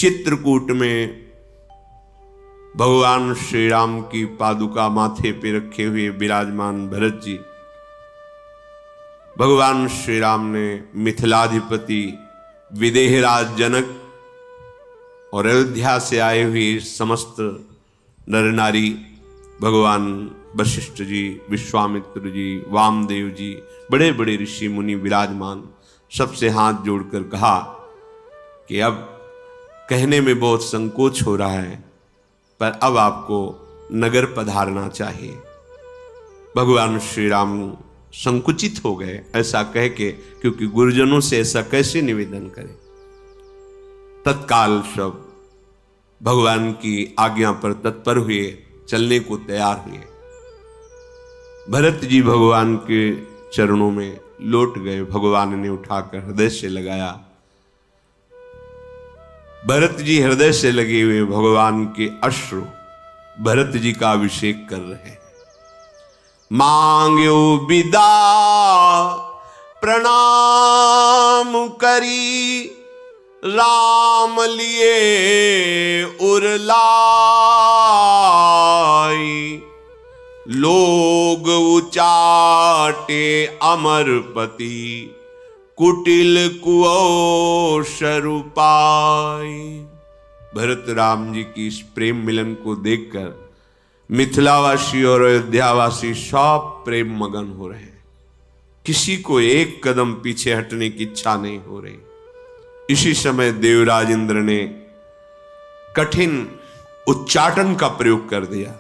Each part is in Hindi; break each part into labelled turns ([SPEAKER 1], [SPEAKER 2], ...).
[SPEAKER 1] चित्रकूट में भगवान श्री राम की पादुका माथे पे रखे हुए विराजमान भरत जी, भगवान श्री राम ने मिथिलाधिपति विदेहराज जनक और अयोध्या से आए हुए समस्त नर नारी, भगवान वशिष्ठ जी, विश्वामित्र जी, वामदेव जी, बड़े बड़े ऋषि मुनि विराजमान, सबसे हाथ जोड़कर कहा कि अब कहने में बहुत संकोच हो रहा है, पर अब आपको नगर पधारना चाहिए। भगवान श्री राम संकुचित हो गए ऐसा कह के, क्योंकि गुरुजनों से ऐसा कैसे निवेदन करें। तत्काल सब भगवान की आज्ञा पर तत्पर हुए, चलने को तैयार हुए। भरत जी भगवान के चरणों में लौट गए, भगवान ने उठाकर हृदय से लगाया। भरत जी हृदय से लगे हुए भगवान के अश्रु भरत जी का अभिषेक कर रहे हैं। मांग्यो विदा प्रणाम करी, राम लिए उरलाई, लोग उचाटे अमरपति, कुटिल कुओ शरुपाई। भरत राम जी की इस प्रेम मिलन को देखकर मिथिलावासी और अयोध्यावासी सब प्रेम मगन हो रहे हैं। किसी को एक कदम पीछे हटने की इच्छा नहीं हो रही। इसी समय देवराज इंद्र ने कठिन उच्चाटन का प्रयोग कर दिया।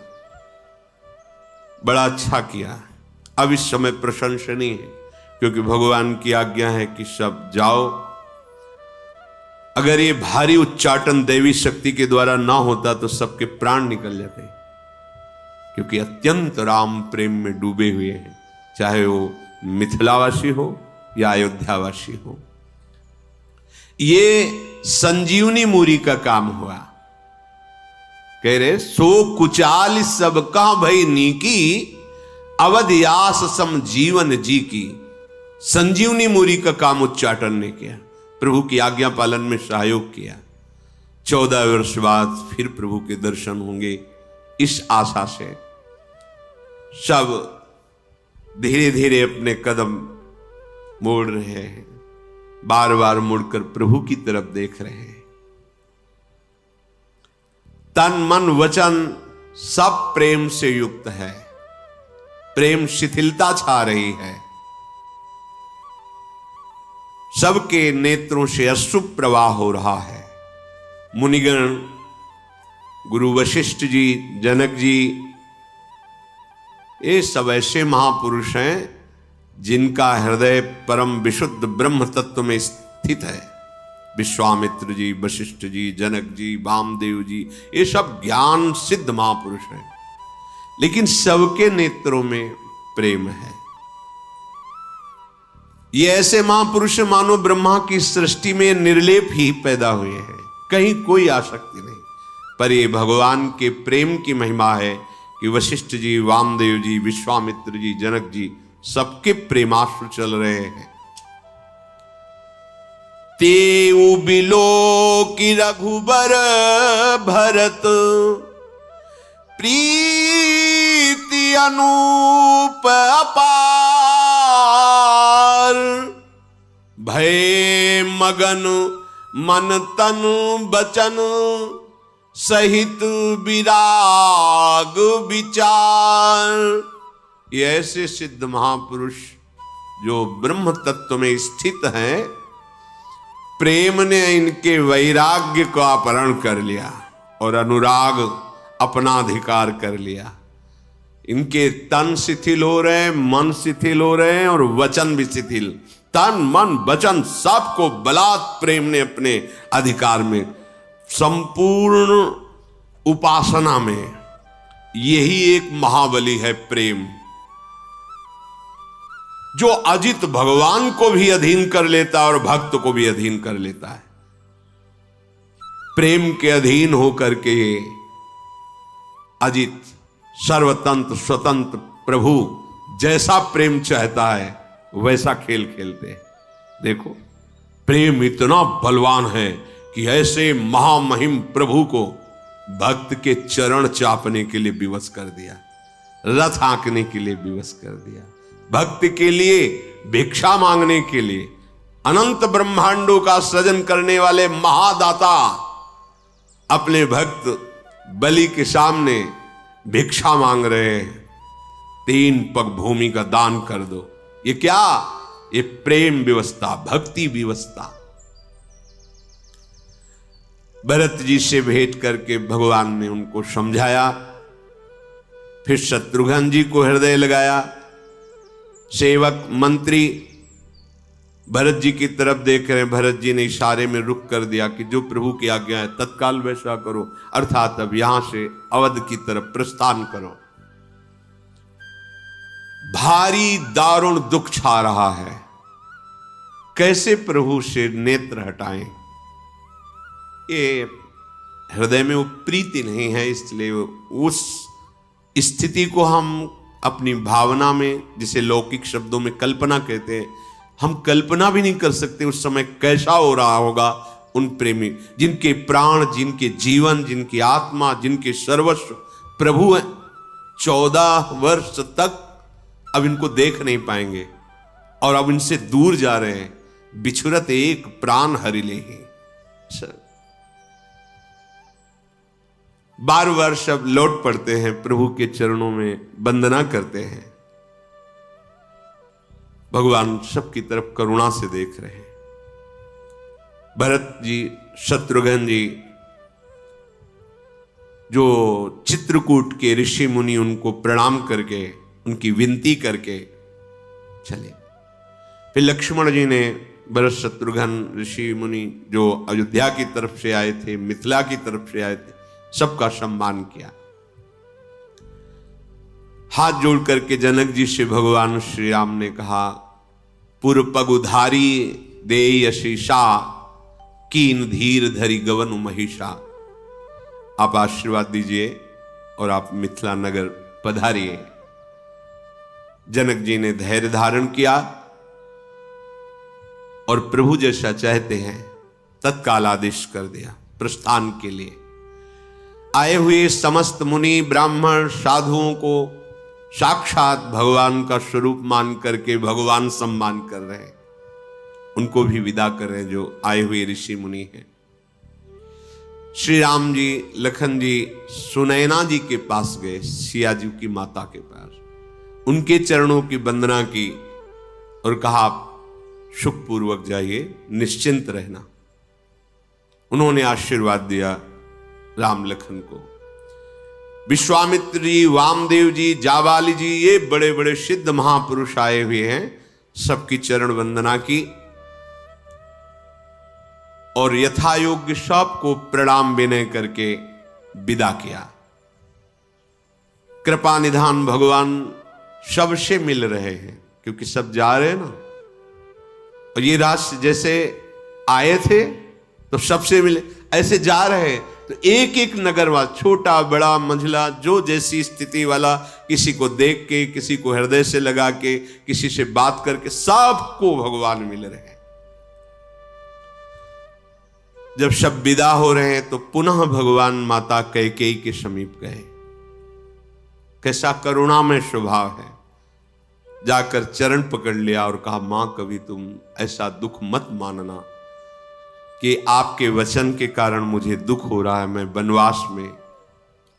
[SPEAKER 1] बड़ा अच्छा किया। अब इस समय प्रशंसनीय है, क्योंकि भगवान की आज्ञा है कि सब जाओ। अगर ये भारी उच्चाटन दैवी शक्ति के द्वारा ना होता तो सबके प्राण निकल जाते, क्योंकि अत्यंत राम प्रेम में डूबे हुए हैं, चाहे वो मिथिलावासी हो या अयोध्यावासी हो। ये संजीवनी मूरी का काम हुआ। कह रहे सो कुचाल सब का भई नीकी, अवधयास सम जीवन जी की। संजीवनी मूरी का काम उच्चाटन ने किया, प्रभु की आज्ञा पालन में सहयोग किया। 14 वर्ष बाद फिर प्रभु के दर्शन होंगे, इस आशा से सब धीरे धीरे अपने कदम मोड़ रहे हैं, बार बार मुड़कर प्रभु की तरफ देख रहे हैं। तन मन वचन सब प्रेम से युक्त है। प्रेम शिथिलता छा रही है। सबके नेत्रों से अश्रु प्रवाह हो रहा है। मुनिगण, गुरु वशिष्ठ जी, जनक जी, ये सब ऐसे महापुरुष हैं जिनका हृदय परम विशुद्ध ब्रह्म तत्व में स्थित है। विश्वामित्र जी, वशिष्ठ जी, जनक जी, वामदेव जी, ये सब ज्ञान सिद्ध महापुरुष हैं, लेकिन सबके नेत्रों में प्रेम है। ये ऐसे महापुरुष मानो ब्रह्मा की सृष्टि में निर्लेप ही पैदा हुए हैं, कहीं कोई आसक्ति नहीं। पर ये भगवान के प्रेम की महिमा है कि वशिष्ठ जी, वामदेव जी, विश्वामित्र जी, जनक जी, सबके प्रेमाश्रु चल रहे हैं। तेऊ बिलो की रघुबर भरत, प्रीति अनूप अपार, भय मगन मन तन बचन, सहित विराग विचार। ये ऐसे सिद्ध महापुरुष जो ब्रह्म तत्व में स्थित हैं, प्रेम ने इनके वैराग्य को अपहरण कर लिया और अनुराग अपना अधिकार कर लिया। इनके तन शिथिल हो रहे हैं, मन शिथिल हो रहे हैं और वचन भी शिथिल। तन मन वचन सबको बलात् प्रेम ने अपने अधिकार में, संपूर्ण उपासना में यही एक महाबली है प्रेम, जो अजित भगवान को भी अधीन कर लेता है और भक्त को भी अधीन कर लेता है। प्रेम के अधीन होकर के अजित सर्वतंत्र स्वतंत्र प्रभु जैसा प्रेम चाहता है वैसा खेल खेलते हैं। देखो, प्रेम इतना बलवान है कि ऐसे महामहिम प्रभु को भक्त के चरण चापने के लिए विवश कर दिया, रथ हाँकने के लिए विवश कर दिया, भक्त के लिए भिक्षा मांगने के लिए। अनंत ब्रह्मांडों का सृजन करने वाले महादाता अपने भक्त बलि के सामने भिक्षा मांग रहे हैं, 3 पग भूमि का दान कर दो। ये क्या? ये प्रेम व्यवस्था, भक्ति व्यवस्था। भरत जी से भेंट करके भगवान ने उनको समझाया, फिर शत्रुघ्न जी को हृदय लगाया। सेवक मंत्री भरत जी की तरफ देख रहे हैं, भरत जी ने इशारे में रुक कर दिया कि जो प्रभु की आज्ञा है तत्काल वैसा करो, अर्थात अब यहां से अवध की तरफ प्रस्थान करो। भारी दारुण दुख छा रहा है, कैसे प्रभु से नेत्र हटाएं? ये हृदय में वो प्रीति नहीं है, इसलिए उस स्थिति को हम अपनी भावना में, जिसे लौकिक शब्दों में कल्पना कहते हैं, हम कल्पना भी नहीं कर सकते उस समय कैसा हो रहा होगा उन प्रेमी जिनके प्राण, जिनके जीवन, जिनकी आत्मा, जिनके सर्वस्व प्रभु हैं। 14 वर्ष तक अब इनको देख नहीं पाएंगे और अब इनसे दूर जा रहे हैं। बिछुरत एक प्राण हरिले ही। 12 वर्ष अब लौट पड़ते हैं, प्रभु के चरणों में वंदना करते हैं। भगवान सबकी तरफ करुणा से देख रहे हैं। भरत जी, शत्रुघ्न जी, जो चित्रकूट के ऋषि मुनि, उनको प्रणाम करके, उनकी विनती करके चले। फिर लक्ष्मण जी ने भरत शत्रुघ्न ऋषि मुनि जो अयोध्या की तरफ से आए थे, मिथिला की तरफ से आए थे, सबका सम्मान किया। हाथ जोड़ करके जनक जी से भगवान श्री राम ने कहा, पुर पगुधारी देय अशीषा, कीन धीर धरी गवन महिषा। आप आशीर्वाद दीजिए और आप मिथिला नगर पधारिए। जनक जी ने धैर्य धारण किया और प्रभु जैसा चाहते हैं तत्काल आदेश कर दिया प्रस्थान के लिए। आए हुए समस्त मुनि, ब्राह्मण, साधुओं को साक्षात भगवान का स्वरूप मान करके भगवान सम्मान कर रहे हैं, उनको भी विदा कर रहे हैं जो आए हुए ऋषि मुनि हैं। श्री राम जी, लखन जी सुनैना जी के पास गए, सिया जी की माता के पास, उनके चरणों की वंदना की और कहा सुखपूर्वक जाइए, निश्चिंत रहना। उन्होंने आशीर्वाद दिया राम लखन को। विश्वामित्र जी, वामदेव जी, जाबाली जी, ये बड़े बड़े सिद्ध महापुरुष आए हुए हैं, सबकी चरण वंदना की और यथा योग्य सबको प्रणाम विनय करके विदा किया। कृपा निधान भगवान सबसे मिल रहे हैं, क्योंकि सब जा रहे हैं ना, और ये राष्ट्र जैसे आए थे तो सबसे मिले, ऐसे जा रहे हैं तो एक एक नगरवास, छोटा बड़ा मंझला, जो जैसी स्थिति वाला, किसी को देख के, किसी को हृदय से लगा के, किसी से बात करके, सबको भगवान मिल रहे हैं। जब सब विदा हो रहे हैं तो पुनः भगवान माता कैकेयी के समीप गए। कैसा करुणामय स्वभाव है। जाकर चरण पकड़ लिया और कहा, मां कभी तुम ऐसा दुख मत मानना कि आपके वचन के कारण मुझे दुख हो रहा है, मैं वनवास में,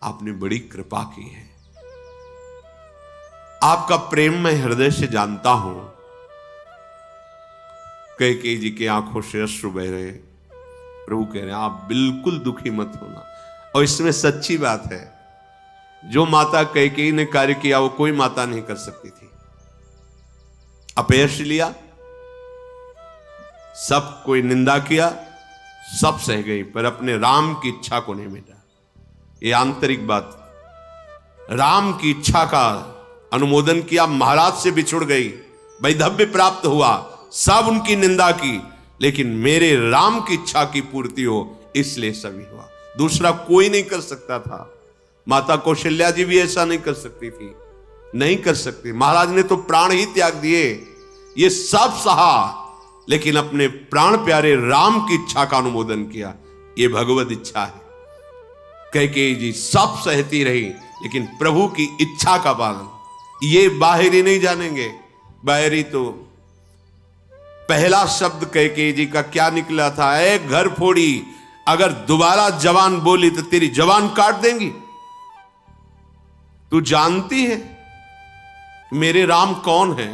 [SPEAKER 1] आपने बड़ी कृपा की है, आपका प्रेम मैं हृदय से जानता हूं। कैकेयी जी की आंखों से अश्रु बह रहे। प्रभु कह रहे हैं आप बिल्कुल दुखी मत होना। और इसमें सच्ची बात है, जो माता कैकेयी ने कार्य किया वो कोई माता नहीं कर सकती थी। अपयश लिया, सब कोई निंदा किया, सब सह गई, पर अपने राम की इच्छा को नहीं मिटा। ये आंतरिक बात, राम की इच्छा का अनुमोदन किया, महाराज से बिछुड़ गई, वैधव्य प्राप्त हुआ, सब उनकी निंदा की, लेकिन मेरे राम की इच्छा की पूर्ति हो इसलिए सभी हुआ। दूसरा कोई नहीं कर सकता था। माता कौशल्या जी भी ऐसा नहीं कर सकती थी, नहीं कर सकती। महाराज ने तो प्राण ही त्याग दिए, ये सब सहा, लेकिन अपने प्राण प्यारे राम की इच्छा का अनुमोदन किया। ये भगवत इच्छा है। कैकेयी जी सब सहती रही, लेकिन प्रभु की इच्छा का पालन। ये बाहरी नहीं जानेंगे। बाहरी तो पहला शब्द कैकेयी जी का क्या निकला था? ए घर फोड़ी, अगर दोबारा जवान बोली तो तेरी जवान काट देंगी। तू जानती है मेरे राम कौन है?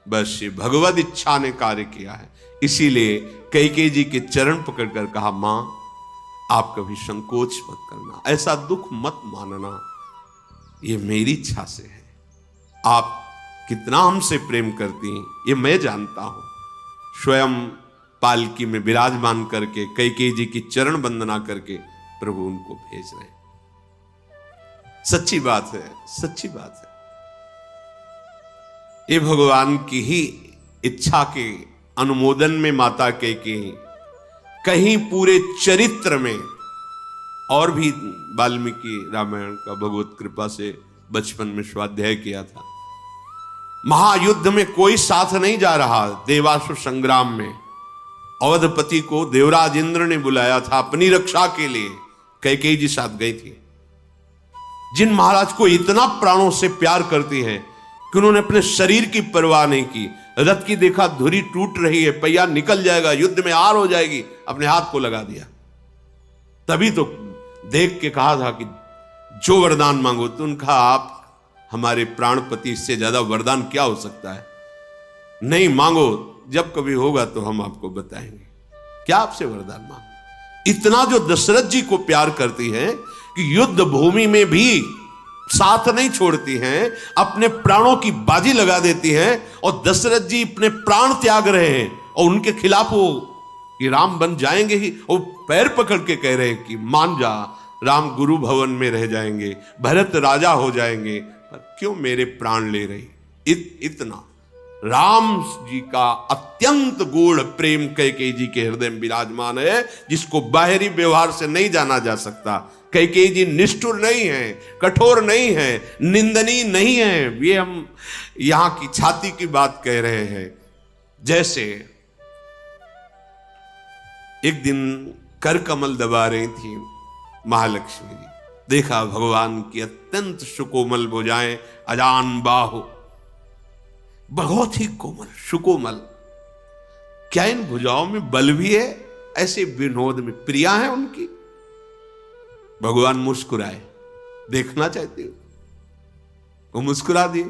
[SPEAKER 1] बस ये भगवत इच्छा ने कार्य किया है। इसीलिए कैकेयी जी के चरण पकड़कर कहा, मां आप कभी संकोच मत करना, ऐसा दुख मत मानना, ये मेरी इच्छा से है। आप कितना हमसे प्रेम करती हैं ये मैं जानता हूं। स्वयं पालकी में विराजमान करके कैकेयी जी की चरण वंदना करके प्रभु उनको भेज रहे हैं। सच्ची बात है, सच्ची बात है। ये भगवान की ही इच्छा के अनुमोदन में माता कैकेयी कहीं पूरे चरित्र में, और भी वाल्मीकि रामायण का भगवत कृपा से बचपन में स्वाध्याय किया था। महायुद्ध में कोई साथ नहीं जा रहा। देवासुर संग्राम में अवधपति को देवराज इंद्र ने बुलाया था अपनी रक्षा के लिए। कैकेयी जी साथ गई थी। जिन महाराज को इतना प्राणों से प्यार करती है कि उन्होंने अपने शरीर की परवाह नहीं की। रथ की देखा धुरी टूट रही है, पहिया निकल जाएगा, युद्ध में हार हो जाएगी, अपने हाथ को लगा दिया। तभी तो देख के कहा था कि जो वरदान मांगो। तो उनका आप हमारे प्राणपति से ज्यादा वरदान क्या हो सकता है? नहीं मांगो, जब कभी होगा तो हम आपको बताएंगे। क्या आपसे वरदान मांगो? इतना जो दशरथ जी को प्यार करती है कि युद्ध भूमि में भी साथ नहीं छोड़ती हैं, अपने प्राणों की बाजी लगा देती हैं। और दशरथ जी अपने प्राण त्याग रहे हैं और उनके खिलाफ वो कि राम बन जाएंगे ही, वो पैर पकड़ के कह रहे हैं कि मान जा, राम गुरु भवन में रह जाएंगे, भरत राजा हो जाएंगे, पर क्यों मेरे प्राण ले रही? इतना राम जी का अत्यंत गूढ़ प्रेम कैकेयी जी के हृदय में विराजमान है, जिसको बाहरी व्यवहार से नहीं जाना जा सकता। कैकेयी जी निष्ठुर नहीं है, कठोर नहीं है, निंदनीय नहीं है। ये हम यहां की छाती की बात कह रहे हैं। जैसे एक दिन कर कमल दबा रही थी महालक्ष्मी जी, देखा भगवान की अत्यंत सुकोमल भुजाएं, अजान बाहु, बहुत ही कोमल सुकोमल। क्या इन भुजाओं में बल भी है? ऐसे विनोद में प्रिया है उनकी। भगवान मुस्कुराए, देखना चाहते हो? वो मुस्कुरा दिए।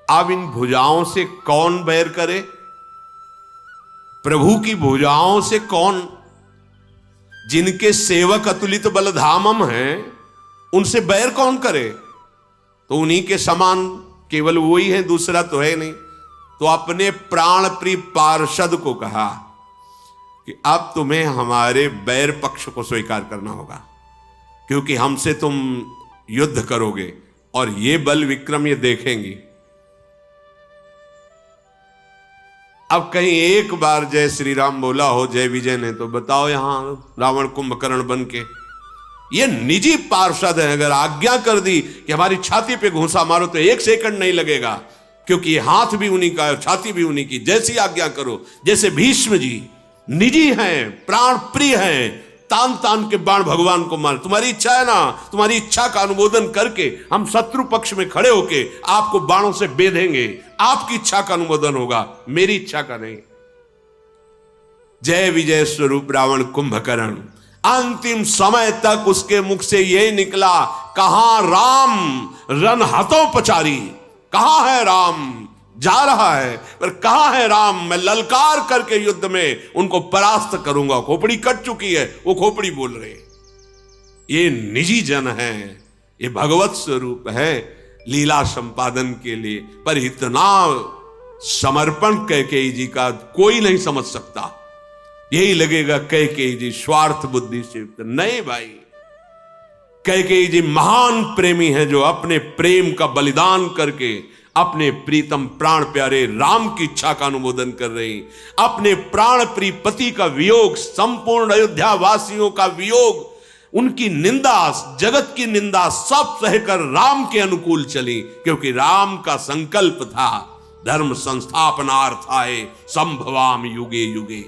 [SPEAKER 1] अब इन भुजाओं से कौन बैर करे? प्रभु की भुजाओं से कौन? जिनके सेवक अतुलित बलधामम हैं, उनसे बैर कौन करे? तो उन्हीं के समान केवल वही है, दूसरा तो है नहीं। तो अपने प्राण प्रिय पार्षद को कहा कि अब तुम्हें हमारे बैर पक्ष को स्वीकार करना होगा, क्योंकि हमसे तुम युद्ध करोगे और ये बल विक्रम ये देखेंगी। अब कहीं एक बार जय श्री राम बोला हो जय विजय ने, तो बताओ यहां रावण कुंभकर्ण बन के। ये निजी पार्षद है, अगर आज्ञा कर दी कि हमारी छाती पे घूंसा मारो तो 1 सेकंड नहीं लगेगा, क्योंकि ये हाथ भी उन्हीं का है, छाती भी उन्हीं की। जैसी आज्ञा करो। जैसे भीष्म जी निजी हैं, प्राण प्रिय हैं, तान तान के बाण भगवान को मार। तुम्हारी इच्छा है ना, तुम्हारी इच्छा का अनुमोदन करके हम शत्रु पक्ष में खड़े होके आपको बाणों से बेधेंगे। आपकी इच्छा का अनुमोदन होगा, मेरी इच्छा का नहीं। जय विजय स्वरूप रावण कुंभकर्ण, अंतिम समय तक उसके मुख से यही निकला, कहां राम रन हतोपचारी, कहां है राम? जा रहा है पर कहां है राम? मैं ललकार करके युद्ध में उनको परास्त करूंगा। खोपड़ी कट चुकी है, वो खोपड़ी बोल रहे। ये निजी जन है, ये भगवत स्वरूप है लीला संपादन के लिए। पर इतना समर्पण कैकेयी जी का कोई नहीं समझ सकता। यही लगेगा कैकेयी जी स्वार्थ बुद्धि से युक्त। नहीं भाई, कैकेयी जी महान प्रेमी है, जो अपने प्रेम का बलिदान करके अपने प्रीतम प्राण प्यारे राम की इच्छा का अनुमोदन कर रही। अपने प्राण प्रिय पति का वियोग, संपूर्ण अयोध्या वासियों का वियोग, उनकी निंदा, जगत की निंदा सब सहकर राम के अनुकूल चली, क्योंकि राम का संकल्प था धर्म संस्थापनार्थाय संभवामि युगे युगे।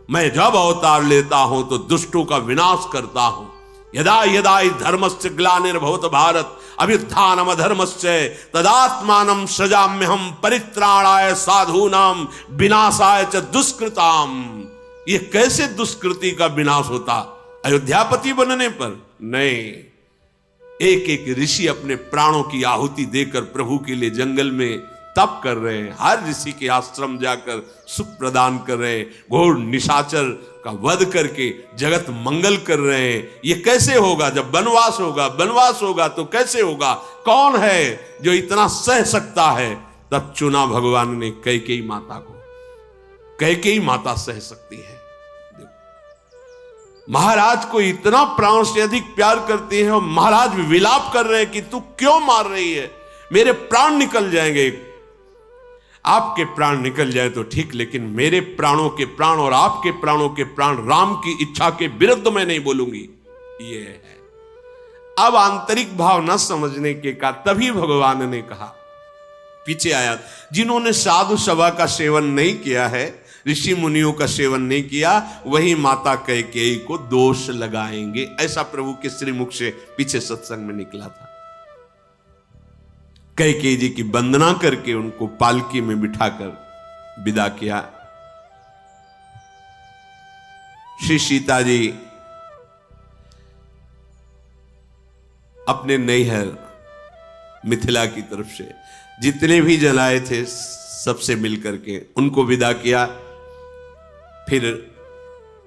[SPEAKER 1] मैं जब अवतार लेता हूं तो दुष्टों का विनाश करता हूं। यदा यदा हि धर्मस्य ग्लानिर्भवति भारत अभ्युत्थानम धर्मस्य तदात्मानं सृजाम्यहं परित्राणाय साधूनां विनाशाय च दुष्कृताम। ये कैसे दुष्कृति का विनाश होता? अयोध्यापति बनने पर नहीं, एक एक ऋषि अपने प्राणों की आहुति देकर प्रभु के लिए जंगल में तप कर रहे हैं। हर ऋषि के आश्रम जाकर सुख प्रदान कर रहे हैं, घोर निशाचर का वध करके जगत मंगल कर रहे हैं। ये कैसे होगा? जब वनवास होगा, वनवास होगा तो कैसे होगा? कौन है जो इतना सह सकता है? तब चुना भगवान ने कैकेयी माता को। कैकेयी माता सह सकती है। महाराज को इतना प्राण से अधिक प्यार करते हैं और महाराज भी विलाप कर रहे हैं कि तू क्यों मार रही है, मेरे प्राण निकल जाएंगे। आपके प्राण निकल जाए तो ठीक, लेकिन मेरे प्राणों के प्राण और आपके प्राणों के प्राण राम की इच्छा के विरुद्ध मैं नहीं बोलूंगी। ये है। अब आंतरिक भाव न समझने के कारण तभी भगवान ने कहा, पीछे आया, जिन्होंने साधु सभा का सेवन नहीं किया है, ऋषि मुनियों का सेवन नहीं किया, वही माता कैकेयी को दोष लगाएंगे। ऐसा प्रभु के श्रीमुख से पीछे सत्संग में निकला था। कैकेयी जी की वंदना करके उनको पालकी में बिठाकर विदा किया। श्री सीता जी अपने नैहर मिथिला की तरफ से जितने भी जन आए थे सबसे मिलकर के उनको विदा किया। फिर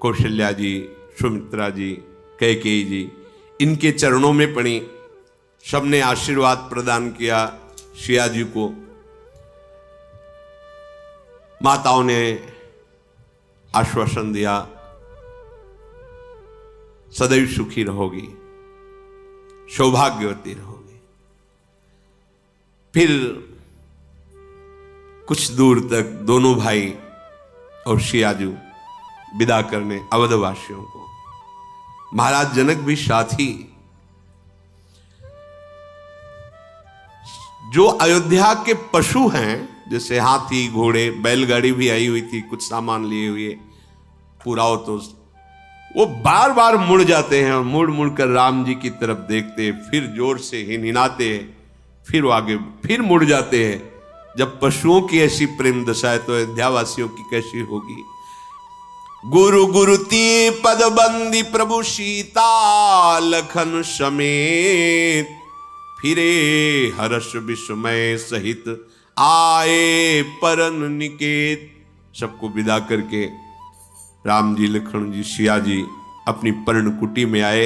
[SPEAKER 1] कौशल्या जी, सुमित्रा जी, कैकेयी जी इनके चरणों में पड़ी। सबने आशीर्वाद प्रदान किया सिया जी को। माताओं ने आश्वासन दिया, सदैव सुखी रहोगी, सौभाग्यवती रहोगी। फिर कुछ दूर तक दोनों भाई और सियाजू विदा करने अवधवासियों को। महाराज जनक भी साथ ही। जो अयोध्या के पशु हैं, जैसे हाथी, घोड़े, बैलगाड़ी भी आई हुई थी कुछ सामान लिए हुए, पुराओ, तो वो बार बार मुड़ जाते हैं और मुड़ मुड़ कर राम जी की तरफ देखते, फिर जोर से हिनहिनाते हैं, फिर वो आगे फिर मुड़ जाते हैं। जब पशुओं की ऐसी प्रेम दशा है तो अयोध्यावासियों की कैसी होगी। गुरु गुरुती पदबंदी प्रभु सीता लखन समेत, फिरे हर्ष विस्मय सहित आए परन निकेत। सबको विदा करके राम जी, लखन जी, सिया जी अपनी पर्ण कुटी में आए।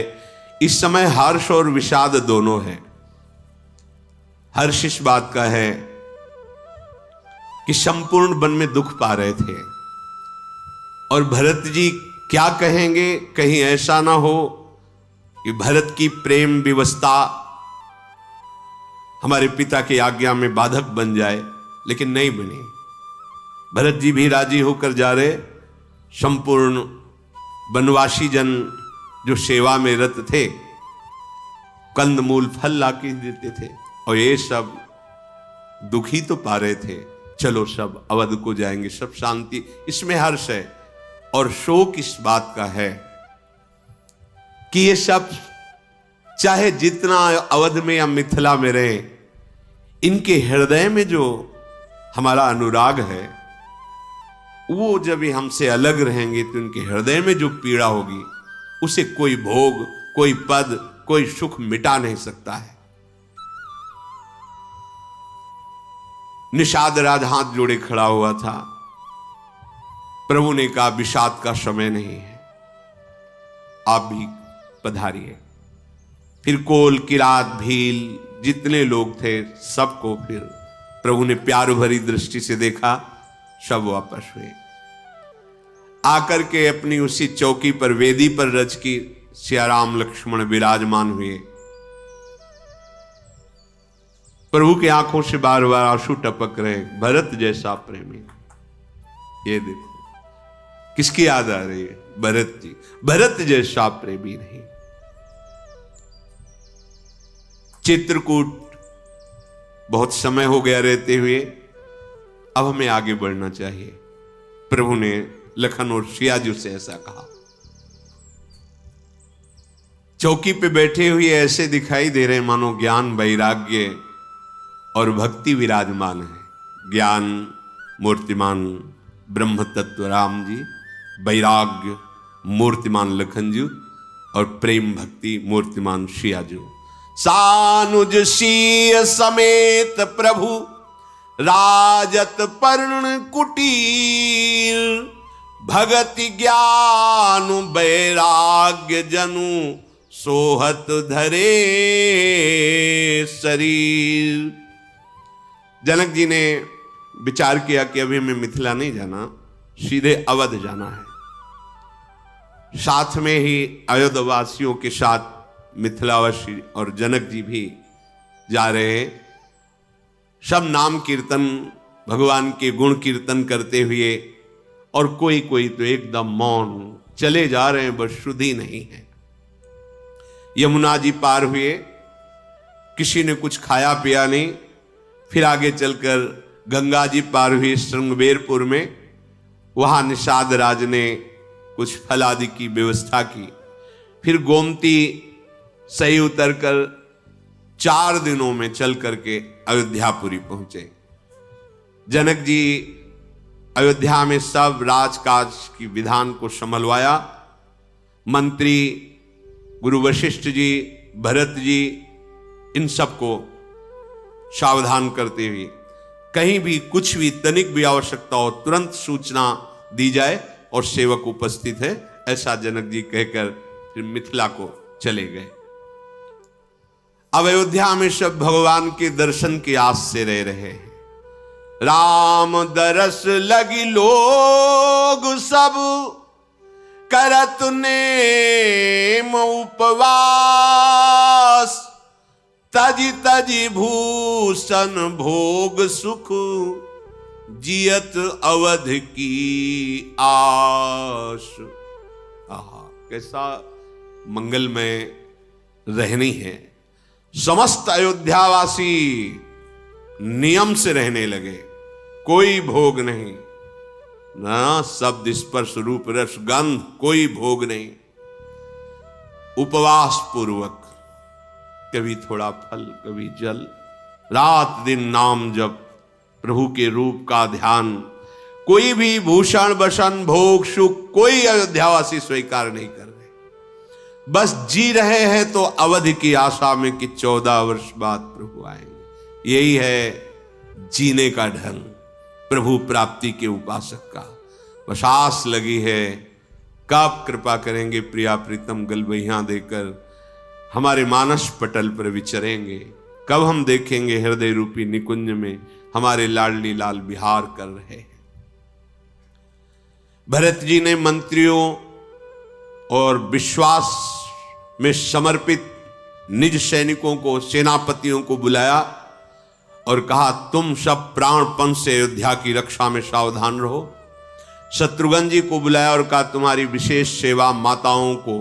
[SPEAKER 1] इस समय हर्ष और विषाद दोनों है। हर्ष इस बात का है कि संपूर्ण वन में दुख पा रहे थे और भरत जी क्या कहेंगे, कहीं ऐसा ना हो कि भरत की प्रेम विवशता हमारे पिता की आज्ञा में बाधक बन जाए, लेकिन नहीं बनी। भरत जी भी राजी होकर जा रहे। संपूर्ण वनवासी जन जो सेवा में रत थे कंद मूल फल लाके देते थे और ये सब दुखी तो पा रहे थे। चलो सब अवध को जाएंगे, सब शांति, इसमें हर्ष है। और शोक इस बात का है कि ये सब चाहे जितना अवध में या मिथिला में रहे, इनके हृदय में जो हमारा अनुराग है, वो जब ये हमसे अलग रहेंगे तो इनके हृदय में जो पीड़ा होगी उसे कोई भोग, कोई पद, कोई सुख मिटा नहीं सकता है। निषाद राज हाथ जोड़े खड़ा हुआ था। प्रभु ने कहा विषाद का समय नहीं है, आप भी पधारिए। फिर कोल, किरात, भील जितने लोग थे सबको फिर प्रभु ने प्यार भरी दृष्टि से देखा। सब वापस हुए। आकर के अपनी उसी चौकी पर, वेदी पर रच की सिया राम लक्ष्मण विराजमान हुए। प्रभु की आंखों से बार बार आंसू टपक रहे। भरत जैसा प्रेमी, ये देखो किसकी याद आ रही है? भरत जी। भरत जैसा प्रेमी नहीं। चित्रकूट बहुत समय हो गया रहते हुए। अब हमें आगे बढ़ना चाहिए। प्रभु ने लखन और सियाजू से ऐसा कहा। चौकी पे बैठे हुए ऐसे दिखाई दे रहे मानो ज्ञान, वैराग्य और भक्ति विराजमान है। ज्ञान मूर्तिमान ब्रह्म तत्व राम जी, वैराग्य मूर्तिमान लखन जी और प्रेम भक्ति मूर्तिमान सियाजू। सानुज सिय समेत प्रभु राजत पर्ण कुटीर, भगति ज्ञान वैराग्य जनु सोहत धरे शरीर। जनक जी ने विचार किया कि अभी हमें मिथिला नहीं जाना, सीधे अवध जाना है। साथ में ही अयोध्यावासियों के साथ मिथिलावासी और जनक जी भी जा रहे हैं। सब नाम कीर्तन, भगवान के गुण कीर्तन करते हुए, और कोई कोई तो एकदम मौन चले जा रहे हैं, बस शुद्धि नहीं है। यमुना जी पार हुए, किसी ने कुछ खाया पिया नहीं। फिर आगे चलकर गंगा जी पार हुई श्रृंगवेरपुर में, वहां निषाद राज ने कुछ फल आदि की व्यवस्था की। फिर गोमती सही उतरकर 4 दिनों में चल करके अयोध्यापुरी पहुंचे। जनक जी अयोध्या में सब राजकाज की विधान को संभलवाया। मंत्री गुरु वशिष्ठ जी, भरत जी, इन सबको सावधान करते हुए कहीं भी कुछ भी तनिक भी आवश्यकता हो तुरंत सूचना दी जाए और सेवक उपस्थित है, ऐसा जनक जी कहकर फिर मिथिला को चले गए। अब अयोध्या में सब भगवान के दर्शन की आस से रह रहे हैं। राम दरस लगी लोग सब करत नेम उपवास, तजी तजी भूषण भोग सुख जियत अवध की आस। आहा, कैसा मंगलमय रहनी है। समस्त अयोध्यावासी नियम से रहने लगे, कोई भोग नहीं, ना शब्द स्पर्श रूप रस गंध, कोई भोग नहीं। उपवास पूर्वक, कभी थोड़ा फल, कभी जल, रात दिन नाम जप, प्रभु के रूप का ध्यान। कोई भी भूषण वसन भोग सुख कोई अयोध्यावासी स्वीकार नहीं कर रहे, बस जी रहे हैं तो अवधि की आशा में कि 14 वर्ष बाद प्रभु आएंगे। यही है जीने का ढंग प्रभु प्राप्ति के उपासक का। बस आस लगी है कब कृपा करेंगे प्रिया प्रीतम गलबैया देकर हमारे मानस पटल पर विचरेंगे, कब हम देखेंगे हृदय रूपी निकुंज में हमारे लाडली लाल विहार कर रहे हैं। भरत जी ने मंत्रियों और विश्वास में समर्पित निज सैनिकों को, सेनापतियों को बुलाया और कहा, तुम सब प्राणपण से अयोध्या की रक्षा में सावधान रहो। शत्रुघ्न जी को बुलाया और कहा, तुम्हारी विशेष सेवा माताओं को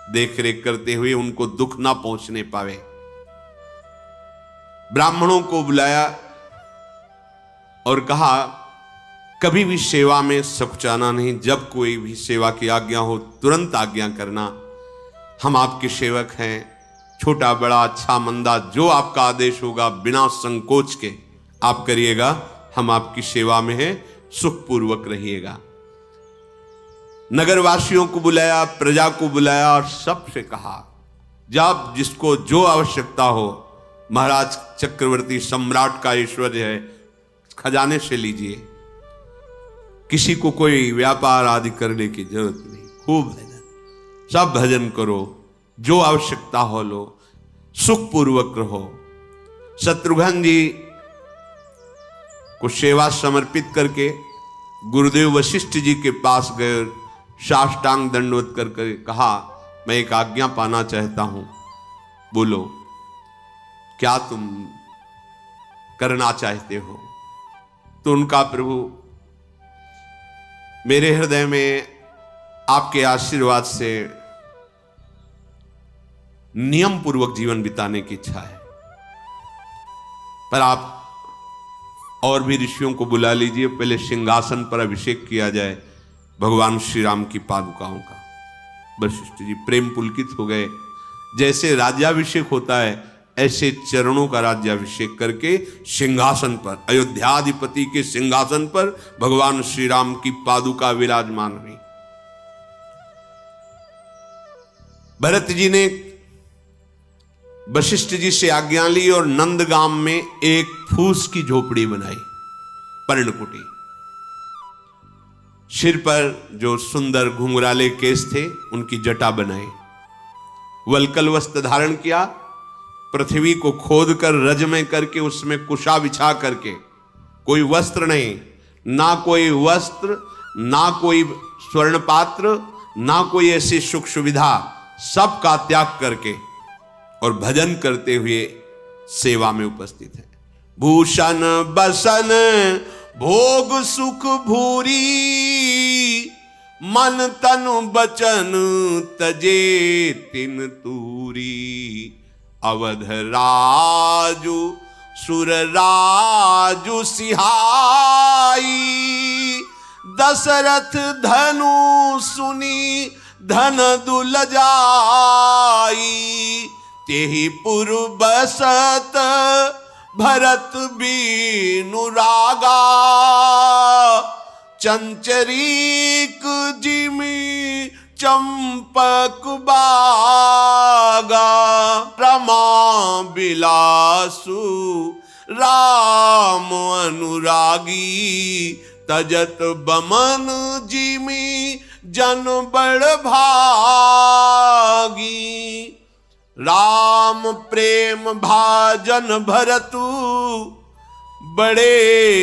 [SPEAKER 1] देखरेख करते हुए उनको दुख ना पहुंचने पावे। ब्राह्मणों को बुलाया और कहा, कभी भी सेवा में सकुचाना नहीं, जब कोई भी सेवा की आज्ञा हो तुरंत आज्ञा करना। हम आपके सेवक हैं, छोटा बड़ा अच्छा मंदा जो आपका आदेश होगा बिना संकोच के आप करिएगा, हम आपकी सेवा में हैं, सुखपूर्वक रहिएगा। नगरवासियों को बुलाया, प्रजा को बुलाया और सबसे कहा, जब जिसको जो आवश्यकता हो, महाराज चक्रवर्ती सम्राट का ऐश्वर्य है, खजाने से लीजिए, किसी को कोई व्यापार आदि करने की जरूरत नहीं, खूब भजन, सब भजन करो, जो आवश्यकता हो लो, सुखपूर्वक रहो। शत्रुघ्न जी को सेवा समर्पित करके गुरुदेव वशिष्ठ जी के पास गए, साष्टांग दंडवत करके कहा, मैं एक आज्ञा पाना चाहता हूं, बोलो क्या तुम करना चाहते हो। तो उनका, प्रभु मेरे हृदय में आपके आशीर्वाद से नियम पूर्वक जीवन बिताने की इच्छा है, पर आप और भी ऋषियों को बुला लीजिए, पहले सिंहासन पर अभिषेक किया जाए भगवान श्री राम की पादुकाओं का। वशिष्ठ जी प्रेम पुलकित हो गए। जैसे राज्याभिषेक होता है ऐसे चरणों का राज्याभिषेक करके सिंहासन पर, अयोध्याधिपति के सिंहासन पर भगवान श्री राम की पादुका विराजमान हुई। भरत जी ने वशिष्ठ जी से आज्ञा ली और नंदगाम में एक फूस की झोपड़ी बनाई, पर्णकुटी। सिर पर जो सुंदर घुंघराले केस थे उनकी जटा बनाई, वल्कल वस्त्र धारण किया, पृथ्वी को खोदकर रजमय करके उसमें कुशा बिछा करके, कोई वस्त्र नहीं, ना कोई वस्त्र, ना कोई स्वर्ण पात्र, ना कोई ऐसी सुख सुविधा, सब का त्याग करके और भजन करते हुए सेवा में उपस्थित है। भूषण बसन भोग सुख भूरी, मन तनु बचन तजे तिन तूरी। अवध राजु सुर राजु सिहाई, दशरथ धनु सुनी धन दुल जाई। तेहि पुर बसत भरत बीनु रागा, चंचरीक जिमी चंपक बागा। रमा बिलासु राम अनुरागी, तजत बमन जिमी जन बड़ भागी। राम प्रेम भाजन भरतु, बड़े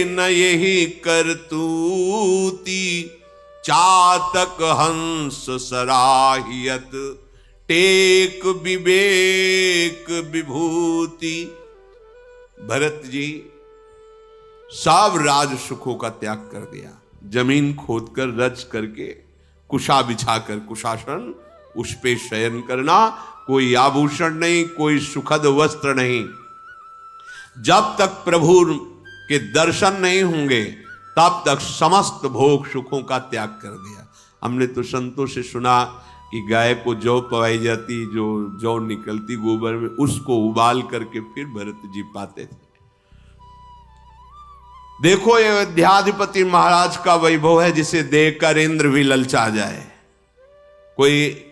[SPEAKER 1] न यही करतूती। चातक हंस सराहियत, टेक विवेक विभूति। भरत जी सब राज सुखों का त्याग कर दिया, जमीन खोदकर रच करके कुशा बिछाकर, कुशासन, उस पे शयन करना, कोई आभूषण नहीं, कोई सुखद वस्त्र नहीं। जब तक प्रभु के दर्शन नहीं होंगे तब तक समस्त भोग सुखों का त्याग कर दिया। हमने तो संतों से सुना कि गाय को जौ पवाई जाती, जो जौ निकलती गोबर में, उसको उबाल करके फिर भरत जी पाते थे। देखो ये अयोध्याधिपति महाराज का वैभव है जिसे देखकर इंद्र भी ललचा जाए। कोई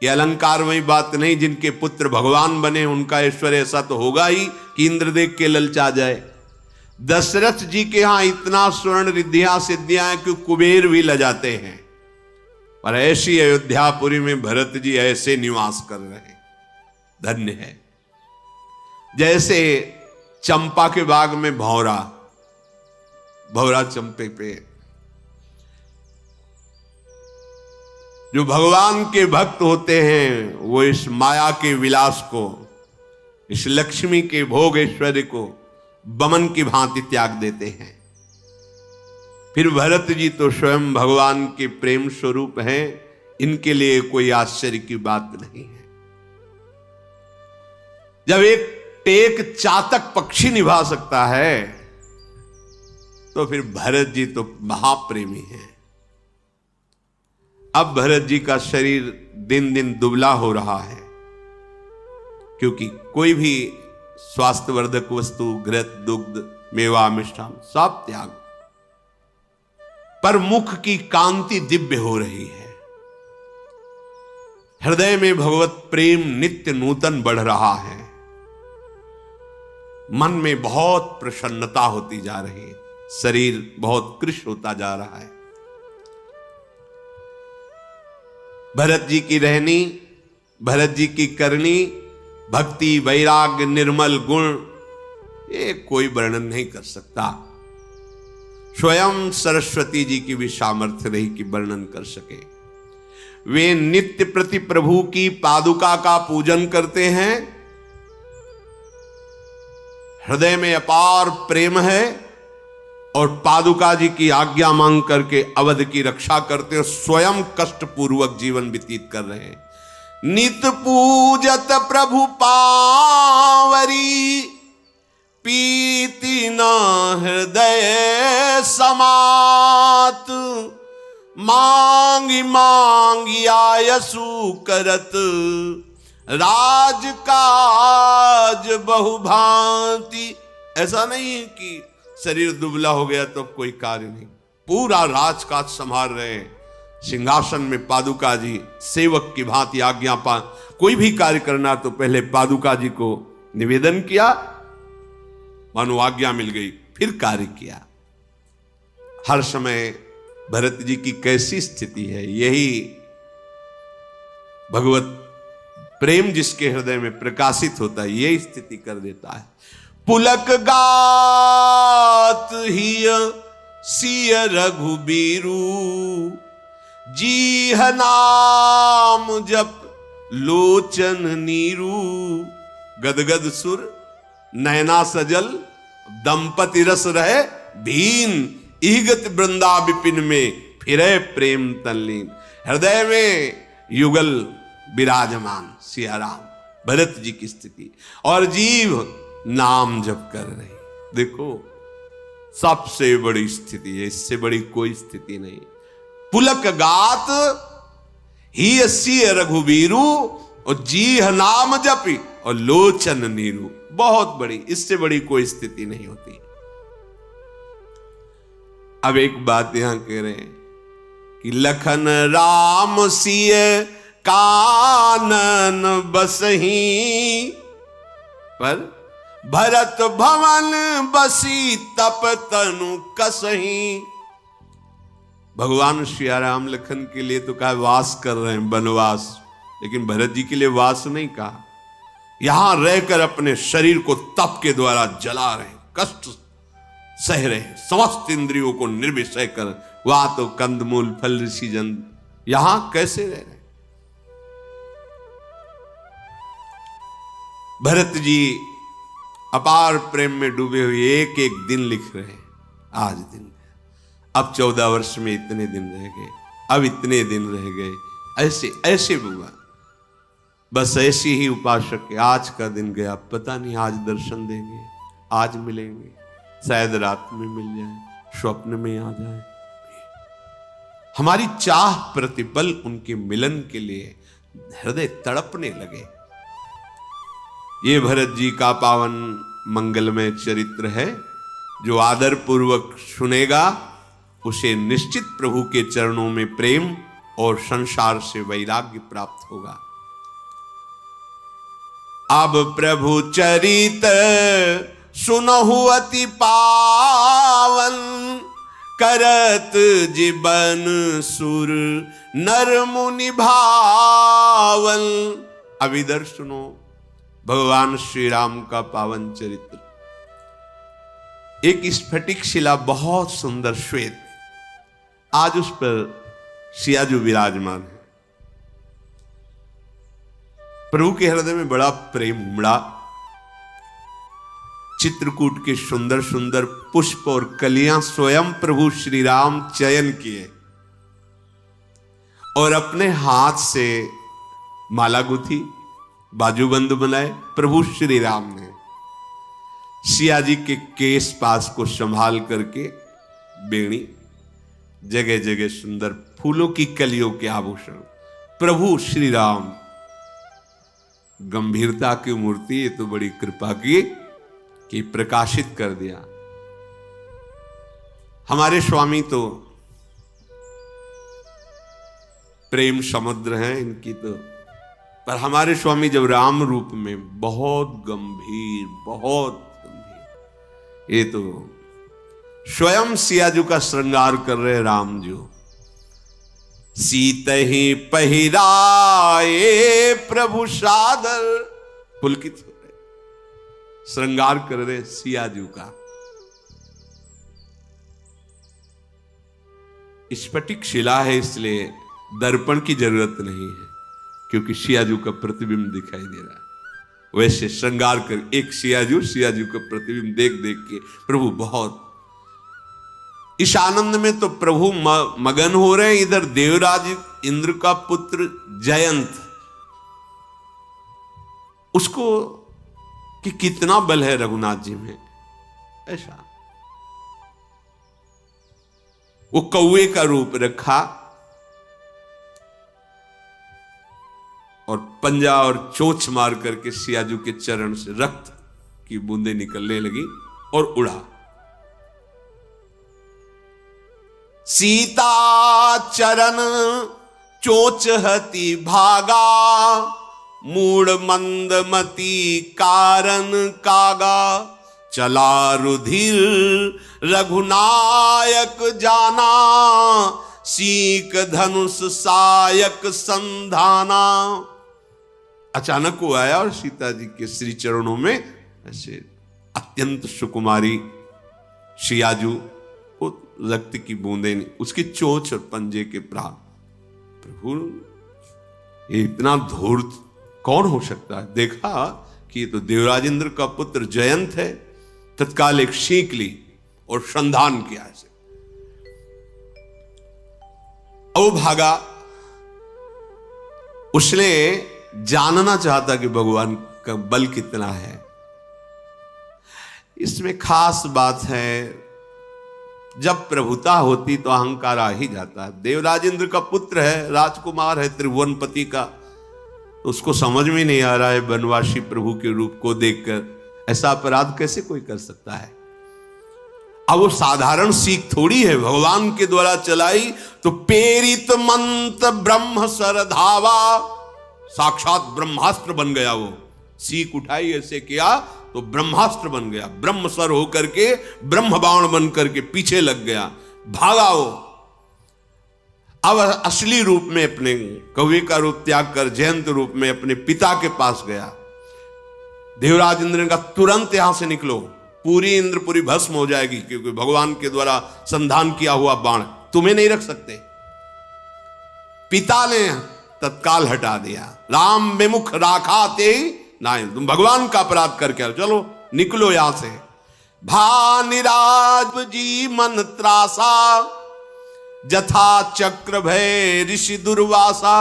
[SPEAKER 1] ये अलंकारमयी बात नहीं, जिनके पुत्र भगवान बने उनका ऐश्वर्य ऐसा तो होगा ही कि इंद्र देख के ललचा जाए। दशरथ जी के यहां इतना स्वर्ण रिद्धियां सिद्धियां हैं कि कुबेर भी लजाते हैं, पर ऐसी अयोध्यापुरी में भरत जी ऐसे निवास कर रहे हैं, धन्य है। जैसे चंपा के बाग में भौरा, भौरा चंपे पे, जो भगवान के भक्त होते हैं वो इस माया के विलास को, इस लक्ष्मी के भोग ऐश्वर्य को बमन की भांति त्याग देते हैं। फिर भरत जी तो स्वयं भगवान के प्रेम स्वरूप हैं, इनके लिए कोई आश्चर्य की बात नहीं है। जब एक चातक पक्षी निभा सकता है तो फिर भरत जी तो महाप्रेमी हैं। अब भरत जी का शरीर दिन दिन दुबला हो रहा है, क्योंकि कोई भी स्वास्थ्यवर्धक वस्तु, घृत, दुग्ध, मेवा, मिष्ठान सब त्याग, पर मुख की कांति दिव्य हो रही है। हृदय में भगवत प्रेम नित्य नूतन बढ़ रहा है, मन में बहुत प्रसन्नता होती जा रही है, शरीर बहुत कृश होता जा रहा है। भरत जी की रहनी, भरत जी की करनी, भक्ति, वैराग्य, निर्मल गुण, ये कोई वर्णन नहीं कर सकता। स्वयं सरस्वती जी की भी सामर्थ्य नहीं कि वर्णन कर सके। वे नित्य प्रति प्रभु की पादुका का पूजन करते हैं, हृदय में अपार प्रेम है और पादुका जी की आज्ञा मांग करके अवध की रक्षा करते हैं, स्वयं कष्ट पूर्वक जीवन व्यतीत कर रहे हैं। नित पूजत प्रभु पावरी, पीति न हृदय समात, मांगी मांगी आयसु करत, राजकाज बहुभांति। ऐसा नहीं है कि शरीर दुबला हो गया तो कोई कार्य नहीं, पूरा राजकाज संभाल रहे हैं। सिंहासन में पादुका जी सेवक की भांति आज्ञा पा, कोई भी कार्य करना तो पहले पादुका जी को निवेदन किया, मानो आज्ञा मिल गई, फिर कार्य किया। हर समय भरत जी की कैसी स्थिति है, यही भगवत प्रेम जिसके हृदय में प्रकाशित होता है यही स्थिति कर देता है। पुलक गात हिय सिय रघुबीरू, जीह नाम जप लोचन नीरू। गदगद सुर नयना सजल, दंपति रस रहे भीन, ईगत वृंदा विपिन में फिरे प्रेम तल्लीन। हृदय में युगल विराजमान सिया राम, भरत जी की स्थिति, और जीव नाम जप कर रही। देखो सबसे बड़ी स्थिति है, इससे बड़ी कोई स्थिति नहीं। पुलक गात ही सिय रघुवीरू, और जीह नाम जपी और लोचन नीरू। बहुत बड़ी, इससे बड़ी कोई स्थिति नहीं होती। अब एक बात यहां कह रहे हैं कि लखन राम सिय कानन बसही, पर भरत भवन बसी तप तनु कसही। भगवान श्री राम लखन के लिए तो कहा वास कर रहे हैं, वनवास, लेकिन भरत जी के लिए वास नहीं कहा। यहां रहकर अपने शरीर को तप के द्वारा जला रहे, कष्ट सह रहे, समस्त इंद्रियों को निर्विषय कर। वहां तो कंदमूल फल ऋषि जन, यहां कैसे रह रहे। भरत जी अपार प्रेम में डूबे हुए एक एक दिन लिख रहे हैं। आज दिन, अब 14 वर्ष में इतने दिन रह गए, अब इतने दिन रह गए, ऐसे ऐसे हुआ। बस ऐसी ही उपासक के आज का दिन गया, पता नहीं आज दर्शन देंगे, आज मिलेंगे, शायद रात में मिल जाए, स्वप्न में आ जाए। हमारी चाह प्रतिपल उनके मिलन के लिए हृदय तड़पने लगे। ये भरत जी का पावन मंगलमय चरित्र है। जो आदर पूर्वक सुनेगा उसे निश्चित प्रभु के चरणों में प्रेम और संसार से वैराग्य प्राप्त होगा। अब प्रभु चरित सुनहु अति पावन, करत जीवन सुर नर मुनि भावन। अब इधर सुनो भगवान श्री राम का पावन चरित्र। एक स्फटिक शिला बहुत सुंदर श्वेत, आज उस पर सियाजू विराजमान है। प्रभु के हृदय में बड़ा प्रेम उमड़ा। चित्रकूट के सुंदर सुंदर पुष्प और कलियां स्वयं प्रभु श्री राम चयन किए और अपने हाथ से माला गुथी, बाजूबंद बनाए प्रभु श्री राम ने। सिया जी के केस पास को संभाल करके बेणी, जगह जगह सुंदर फूलों की कलियों के आभूषण। प्रभु श्री राम गंभीरता की मूर्ति, ये तो बड़ी कृपा की कि प्रकाशित कर दिया। हमारे स्वामी तो प्रेम समुद्र हैं इनकी तो, पर हमारे स्वामी जब राम रूप में बहुत गंभीर, बहुत गंभीर। ये तो स्वयं सियाजू का श्रृंगार कर रहे राम जो। सीत ही पहिराए प्रभु सादर, पुलकित हो रहे, श्रृंगार कर रहे सियाजू का। स्फटिक शिला है इसलिए दर्पण की जरूरत नहीं है, क्योंकि सियाजू का प्रतिबिंब दिखाई दे रहा है। वैसे श्रृंगार कर एक सियाजू का प्रतिबिंब देख देख के प्रभु बहुत इस आनंद में तो प्रभु मगन हो रहे हैं। इधर देवराज इंद्र का पुत्र जयंत, उसको कि कितना बल है रघुनाथ जी में, ऐसा वो कौवे का रूप रखा और पंजा और चोंच मार करके सियाजू के चरण से रक्त की बूंदें निकलने लगी और उड़ा। सीता चरण चोंच हति भागा, मूड मंदमती कारण कागा, चला रुधिर रघुनायक जाना, सीक धनुष सायक संधाना। अचानक वो आया और सीता जी के श्री चरणों में ऐसे अत्यंत सुकुमारी सियाजू को रक्त की बूंदें, उसकी चोंच और पंजे के प्राण। प्रभु ये इतना धूर्त कौन हो सकता है? देखा कि ये तो देवराजेंद्र का पुत्र जयंत है। तत्काल एक सीख ली और संधान किया ऐसे। वो भागा, उसने जानना चाहता कि भगवान का बल कितना है। इसमें खास बात है, जब प्रभुता होती तो अहंकार आ ही जाता है। देवराजेंद्र का पुत्र है, राजकुमार है, त्रिभुवनपति का, तो उसको समझ में नहीं आ रहा है बनवासी प्रभु के रूप को देखकर ऐसा अपराध कैसे कोई कर सकता है। अब वो साधारण सीख थोड़ी है, भगवान के द्वारा चलाई तो पेरित मंत्र ब्रह्म सर धावा, साक्षात ब्रह्मास्त्र बन गया। वो सीख उठाई ऐसे किया तो ब्रह्मास्त्र बन गया, ब्रह्म सर होकर के ब्रह्म बाण बन करके पीछे लग गया, भागा वो। अब असली रूप में अपने कवि का रूप त्याग कर जयंत रूप में अपने पिता के पास गया। देवराज इंद्र ने कहा तुरंत यहां से निकलो, पूरी इंद्रपुरी भस्म हो जाएगी, क्योंकि भगवान के द्वारा संधान किया हुआ बाण तुम्हें नहीं रख सकते। पिता ने तत्काल हटा दिया। राम विमुख राखा ते ना, तुम भगवान का अपराध करके चलो निकलो यहां से। भानिराज जी मन त्रासा, जथा चक्र भय ऋषि दुर्वासा।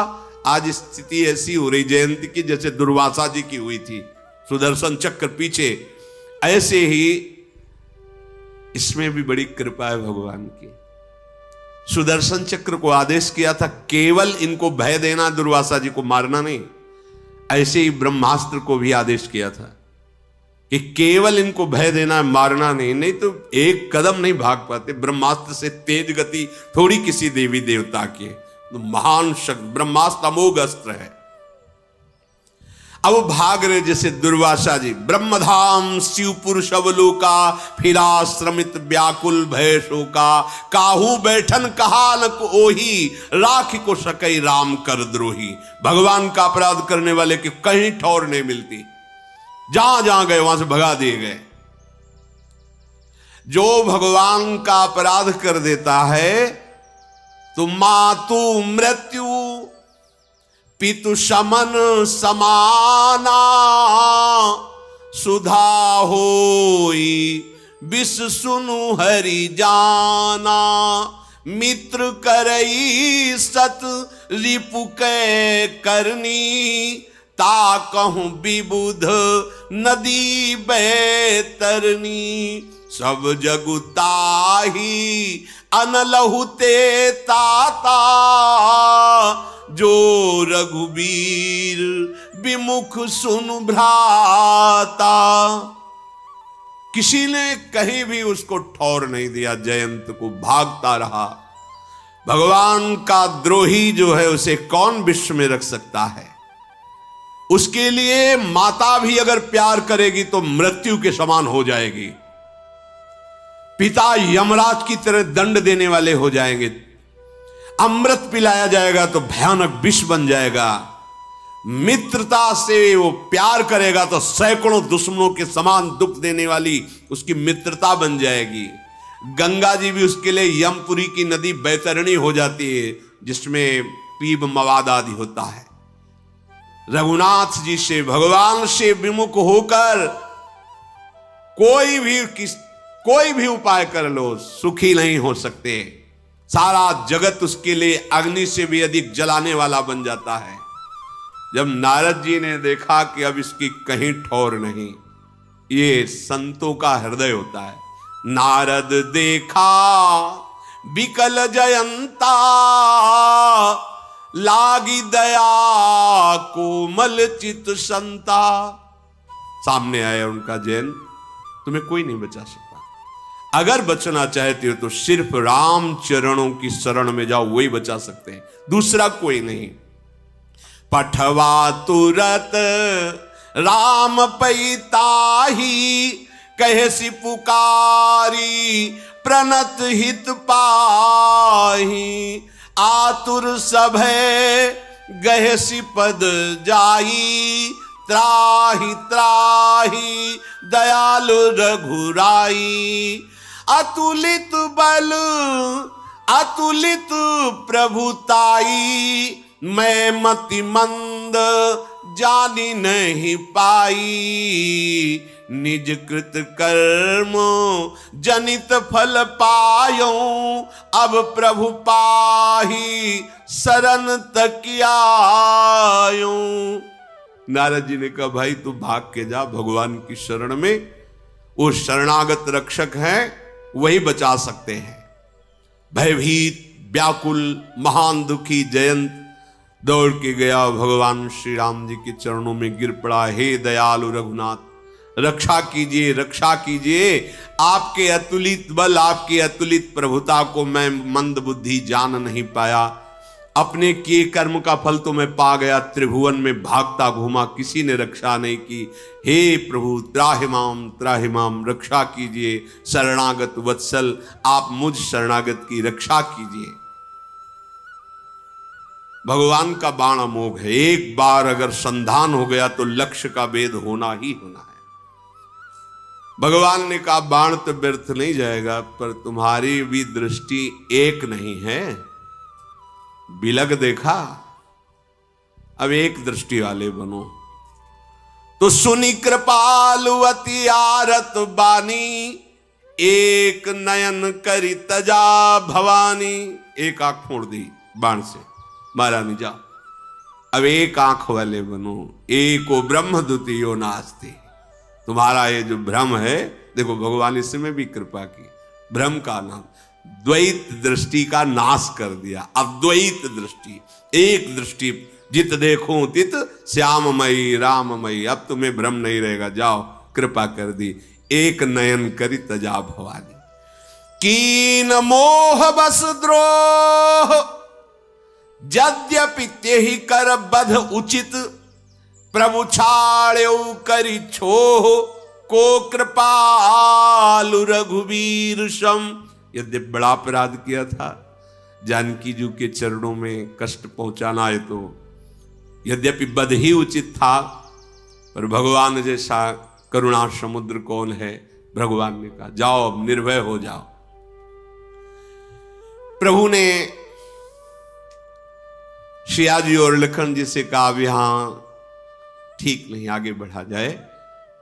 [SPEAKER 1] आज स्थिति ऐसी हो रही जयंती की जैसे दुर्वासा जी की हुई थी, सुदर्शन चक्र पीछे। ऐसे ही इसमें भी बड़ी कृपा है भगवान की। सुदर्शन चक्र को आदेश किया था केवल इनको भय देना, दुर्वासा जी को मारना नहीं। ऐसे ही ब्रह्मास्त्र को भी आदेश किया था कि केवल इनको भय देना, मारना नहीं, नहीं तो एक कदम नहीं भाग पाते। ब्रह्मास्त्र से तेज गति थोड़ी किसी देवी देवता की, तो महान शक्ति ब्रह्मास्त्र अमोघ अस्त्र है। अब भाग रहे जैसे दुर्वासा जी। ब्रह्मधाम शिवपुर शवलोका, फिरा श्रमित व्याकुल भय शोका। काहू बैठन कहालक ओही, राख को सकई राम कर द्रोही। भगवान का अपराध करने वाले की कहीं ठौर नहीं मिलती, जहां जहां गए वहां से भगा दिए गए। जो भगवान का अपराध कर देता है तो मातु मृत्यु पितु समन समाना, सुधा होई विष सुनु हरि जाना। मित्र करई सत रिपु कै करनी, ता कहूं विबुध नदी बैतरनी। सब जगु ताही अनलहुते ताता, जो रघुबीर विमुख सुन भ्राता। किसी ने कहीं भी उसको ठौर नहीं दिया, जयंत को भागता रहा। भगवान का द्रोही जो है उसे कौन विश्व में रख सकता है। उसके लिए माता भी अगर प्यार करेगी तो मृत्यु के समान हो जाएगी। पिता यमराज की तरह दंड देने वाले हो जाएंगे। अमृत पिलाया जाएगा तो भयानक विष बन जाएगा। मित्रता से वो प्यार करेगा तो सैकड़ों दुश्मनों के समान दुख देने वाली उसकी मित्रता बन जाएगी। गंगा जी भी उसके लिए यमपुरी की नदी बैतरणी हो जाती है, जिसमें पीप मवाद आदि होता है। रघुनाथ जी से, भगवान से विमुख होकर कोई भी उपाय कर लो, सुखी नहीं हो सकते। सारा जगत उसके लिए अग्नि से भी अधिक जलाने वाला बन जाता है। जब नारद जी ने देखा कि अब इसकी कहीं ठौर नहीं, ये संतों का हृदय होता है। नारद देखा विकल जयंता, लागी दया कोमल चित संता। सामने आया उनका जैन, तुम्हें कोई नहीं बचा सकता, अगर बचना चाहते हो तो सिर्फ राम चरणों की शरण में जाओ, वही बचा सकते हैं, दूसरा कोई नहीं। पठवा तुरत राम पैताही, कहसी पुकारी प्रणत हित पाही। आतुर सभय गहसी पद जाई, त्राहि त्राहि दयालु रघुराई। अतुलित बल अतुलित प्रभुताई, मैं मति मंद जानी नहीं पाई। निज कृत कर्म जनित फल पायो, अब प्रभु पाही शरण तकियायो। नारद जी ने कहा भाई तू भाग के जा भगवान की शरण में, वो शरणागत रक्षक हैं, वही बचा सकते हैं। भयभीत व्याकुल महान दुखी जयंत दौड़ के गया, भगवान श्री राम जी के चरणों में गिर पड़ा। हे दयालु रघुनाथ, रक्षा कीजिए, रक्षा कीजिए। आपके अतुलित बल, आपकी अतुलित प्रभुता को मैं मंद बुद्धि जान नहीं पाया। अपने किए कर्म का फल तो मैं पा गया, त्रिभुवन में भागता घूमा, किसी ने रक्षा नहीं की। हे प्रभु त्राहि माम, रक्षा कीजिए। शरणागत वत्सल, आप मुझ शरणागत की रक्षा कीजिए। भगवान का बाण अमोघ है, एक बार अगर संधान हो गया तो लक्ष्य का भेद होना ही होना है। भगवान ने कहा बाण तो व्यर्थ नहीं जाएगा, पर तुम्हारी भी दृष्टि एक नहीं है, बिलग देखा, अब एक दृष्टि वाले बनो। तो सुनी कृपालु अति आरत बानी, एक नयन करी तजा भवानी। एक आंख फोड़ दी बाण से, मारा नहीं जा, अब एक आंख वाले बनो। एको ब्रह्म द्वितीयो नास्ति, तुम्हारा ये जो भ्रम है, देखो भगवान इसमें भी कृपा की, भ्रम का नाम द्वैत दृष्टि का नाश कर दिया। अब द्वैत दृष्टि, एक दृष्टि, जित देखो तित श्याममयी राममयी, अब तुम्हें भ्रम नहीं रहेगा, जाओ कृपा कर दी। एक नयन करी तजा भवानी, कीन मोह बस द्रोह, यद्यपि तेहि कर बध उचित, प्रभु छाड़्यो करी छोह, को कृपालु रघुवीर सम। यद्यपि बड़ा अपराध किया था, जानकी जी के चरणों में कष्ट पहुंचाना है, तो यद्यपि बध ही उचित था, पर भगवान जैसा करुणा समुद्र कौन है। भगवान ने कहा जाओ अब निर्भय हो जाओ। प्रभु ने श्रिया जी और लखन जी से कहा अब यहां ठीक नहीं आगे बढ़ा जाए,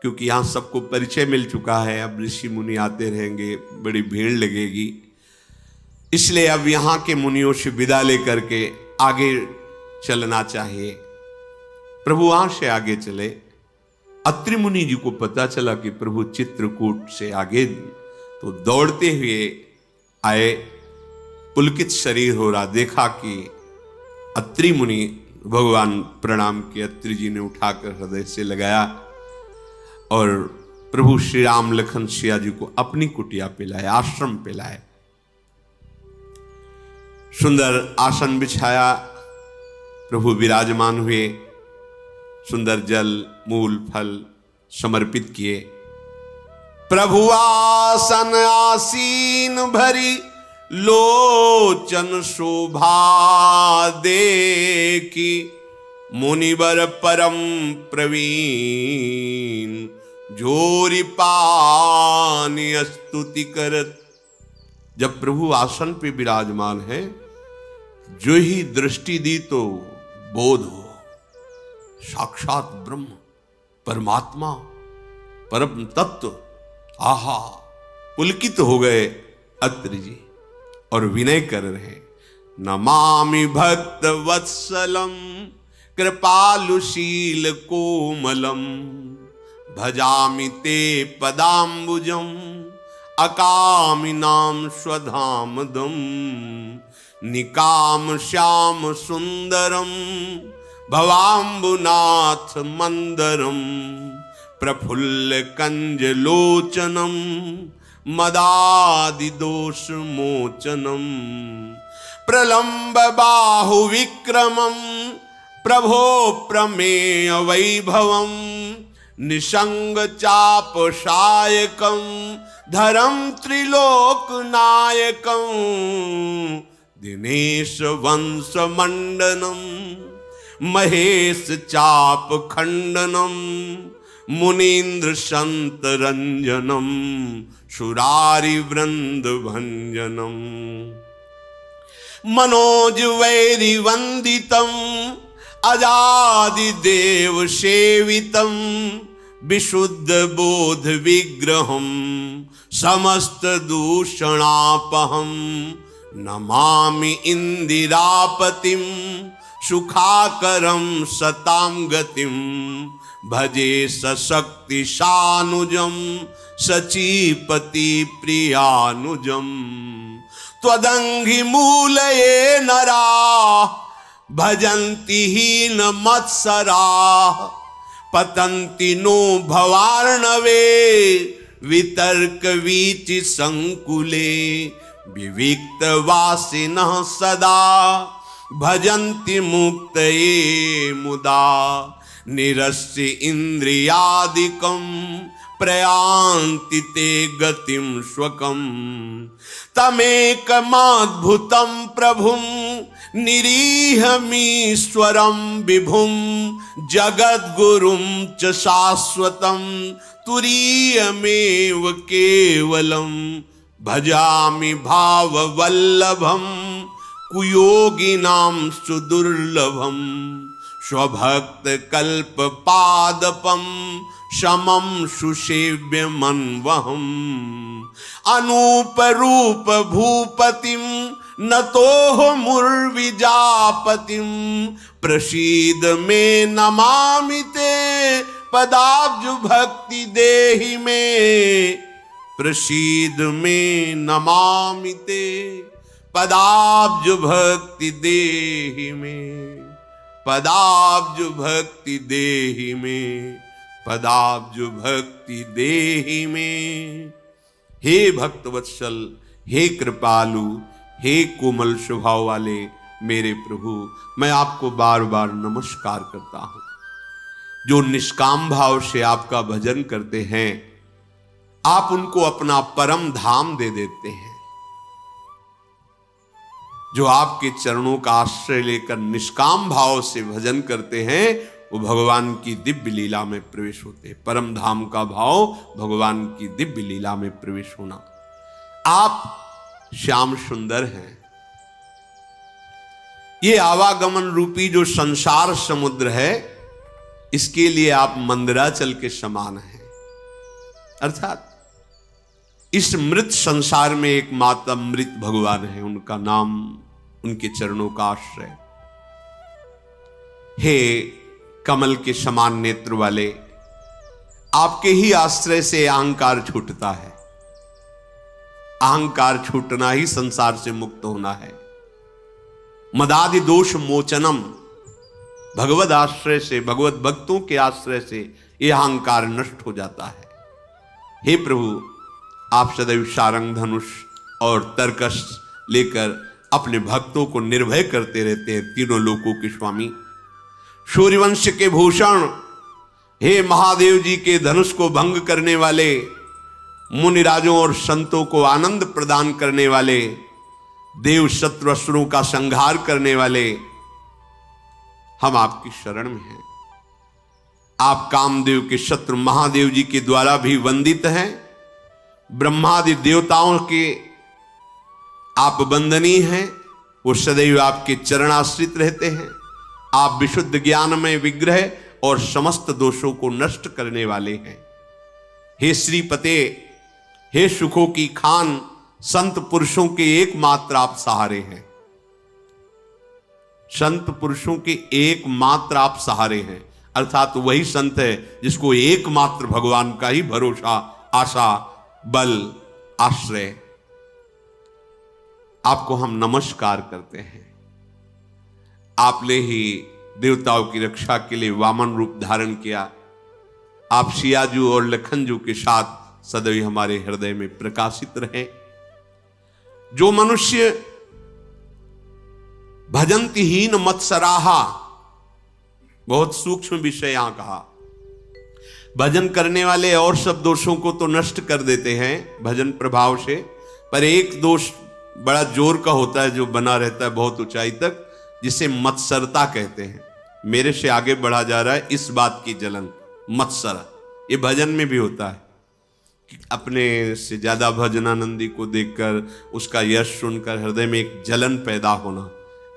[SPEAKER 1] क्योंकि यहां सबको परिचय मिल चुका है, अब ऋषि मुनि आते रहेंगे, बड़ी भीड़ लगेगी, इसलिए अब यहां के मुनियों से विदा लेकर के आगे चलना चाहिए। प्रभु वहां से आगे चले। अत्रि मुनि जी को पता चला कि प्रभु चित्रकूट से आगे, तो दौड़ते हुए आए, पुलकित शरीर हो रहा, देखा कि अत्रि मुनि, भगवान प्रणाम किए, अत्रि जी ने उठाकर हृदय से लगाया और प्रभु श्री राम लखन सिया जी को अपनी कुटिया पे लाए, आश्रम पे लाए। सुंदर आसन बिछाया, प्रभु विराजमान हुए, सुंदर जल मूल फल समर्पित किए। प्रभु आसन आसीन भरी, लोचन शोभा देखी, मुनिवर परम प्रवीण, जोरी पानी स्तुति करत। जब प्रभु आसन पे विराजमान है, जो ही दृष्टि दी तो बोध हो, साक्षात ब्रह्म परमात्मा परम तत्व। आहा, पुलकित हो गए अत्रि जी और विनय कर रहे, नमामि भक्त वत्सलम, कृपालुशील कोमलम, भजामि ते पदाम्बुजम, अकामिनां स्वधामदम् निकाम श्याम सुंदरम भवाम्बुनाथ मंदरम प्रफुल्ल कंजलोचनम मदादि दोष मोचनम प्रलंब बाहु विक्रमम प्रभो प्रमेय वैभवम निसंग चाप शायकम धरम त्रिलोक नायकम दिनेश वंश मंडनम महेश चाप खंडनम मुनीन्द्र संत रंजनम सुरारि वृंद भंजनम मनोज वैरि वंदितम अजादि देव सेवितम विशुद्ध बोध विग्रहम समस्त दूषणापहम नमामि इंदिरापतिम सुखाकरम सतां गतिम भजे सशक्ति सानुजम सचीपति प्रियानुजम त्वदंघि मूलये नरा भजन्ति हीन मत्सरा पतन्ति नो भवार्णवे वितर्क वीचि संकुले विविक्त वासिनः सदा भजन्ति मुक्तये मुदा निरस्य इंद्रियादिकं प्रयान्ति ते गतिं स्वकं तमेकमद्भुतं प्रभुं निरीहमीश्वरं विभुं जगद्गुरुं च शाश्वतं तुरीयमेव केवलं भजामि भाववल्लभं कुयोगिनां सुदुर्लभं स्वभक्त कल्प पादपम समम सुसेव्यमन्वहम् अनूप रूप भूपतिम नतोह मुर्विजापतिम प्रसीद में नमामि ते पदाब्ज भक्ति देहि में प्रसीद में नमामि ते पदाब्ज भक्ति देहि में पदाब्ज भक्ति देहि में पदाब्ज भक्ति देहि में। हे भक्तवत्सल, हे कृपालु, हे कोमल स्वभाव वाले मेरे प्रभु, मैं आपको बार बार नमस्कार करता हूं। जो निष्काम भाव से आपका भजन करते हैं, आप उनको अपना परम धाम दे देते हैं। जो आपके चरणों का आश्रय लेकर निष्काम भाव से भजन करते हैं, वो भगवान की दिव्य लीला में प्रवेश होते हैं। परम धाम का भाव भगवान की दिव्य लीला में प्रवेश होना। आप श्याम सुंदर हैं। ये आवागमन रूपी जो संसार समुद्र है, इसके लिए आप मंदराचल के समान हैं। अर्थात इस मृत संसार में एकमात्र अमृत भगवान है, उनका नाम, उनके चरणों का आश्रय। हे कमल के समान नेत्र वाले, आपके ही आश्रय से अहंकार छूटता है। अहंकार छूटना ही संसार से मुक्त होना है। मदादि दोष मोचनम, भगवद आश्रय से, भगवत भक्तों के आश्रय से यह अहंकार नष्ट हो जाता है। हे प्रभु, आप सदैव सारंग धनुष और तरकश लेकर अपने भक्तों को निर्भय करते रहते हैं। तीनों लोकों के स्वामी, सूर्यवंश के भूषण, हे महादेव जी के धनुष को भंग करने वाले, मुनिराजों और संतों को आनंद प्रदान करने वाले, देव शत्रु असुरों का संहार करने वाले, हम आपकी शरण में हैं। आप कामदेव के शत्रु महादेव जी के द्वारा भी वंदित हैं। ब्रह्मादि देवताओं के आप वंदनीय हैं। वो सदैव आपके चरणाश्रित रहते हैं। आप विशुद्ध ज्ञान में विग्रह और समस्त दोषों को नष्ट करने वाले हैं। हे श्रीपते, हे सुखों की खान, संत पुरुषों के एकमात्र आप सहारे हैं। संत पुरुषों के एकमात्र आप सहारे हैं। अर्थात वही संत है जिसको एकमात्र भगवान का ही भरोसा, आशा, बल आश्रय, आपको हम नमस्कार करते हैं। आपने ही देवताओं की रक्षा के लिए वामन रूप धारण किया। आप सियाजू और लखनजू के साथ सदैव हमारे हृदय में प्रकाशित रहें। जो मनुष्य भजंति हीन मत्सराहा, बहुत सूक्ष्म विषय यहां कहा। भजन करने वाले और सब दोषों को तो नष्ट कर देते हैं भजन प्रभाव से, पर एक दोष बड़ा जोर का होता है जो बना रहता है बहुत ऊंचाई तक, जिसे मत्सरता कहते हैं। मेरे से आगे बढ़ा जा रहा है, इस बात की जलन, मत्सर। ये भजन में भी होता है कि अपने से ज्यादा भजनानंदी को देखकर, उसका यश सुनकर हृदय में एक जलन पैदा होना,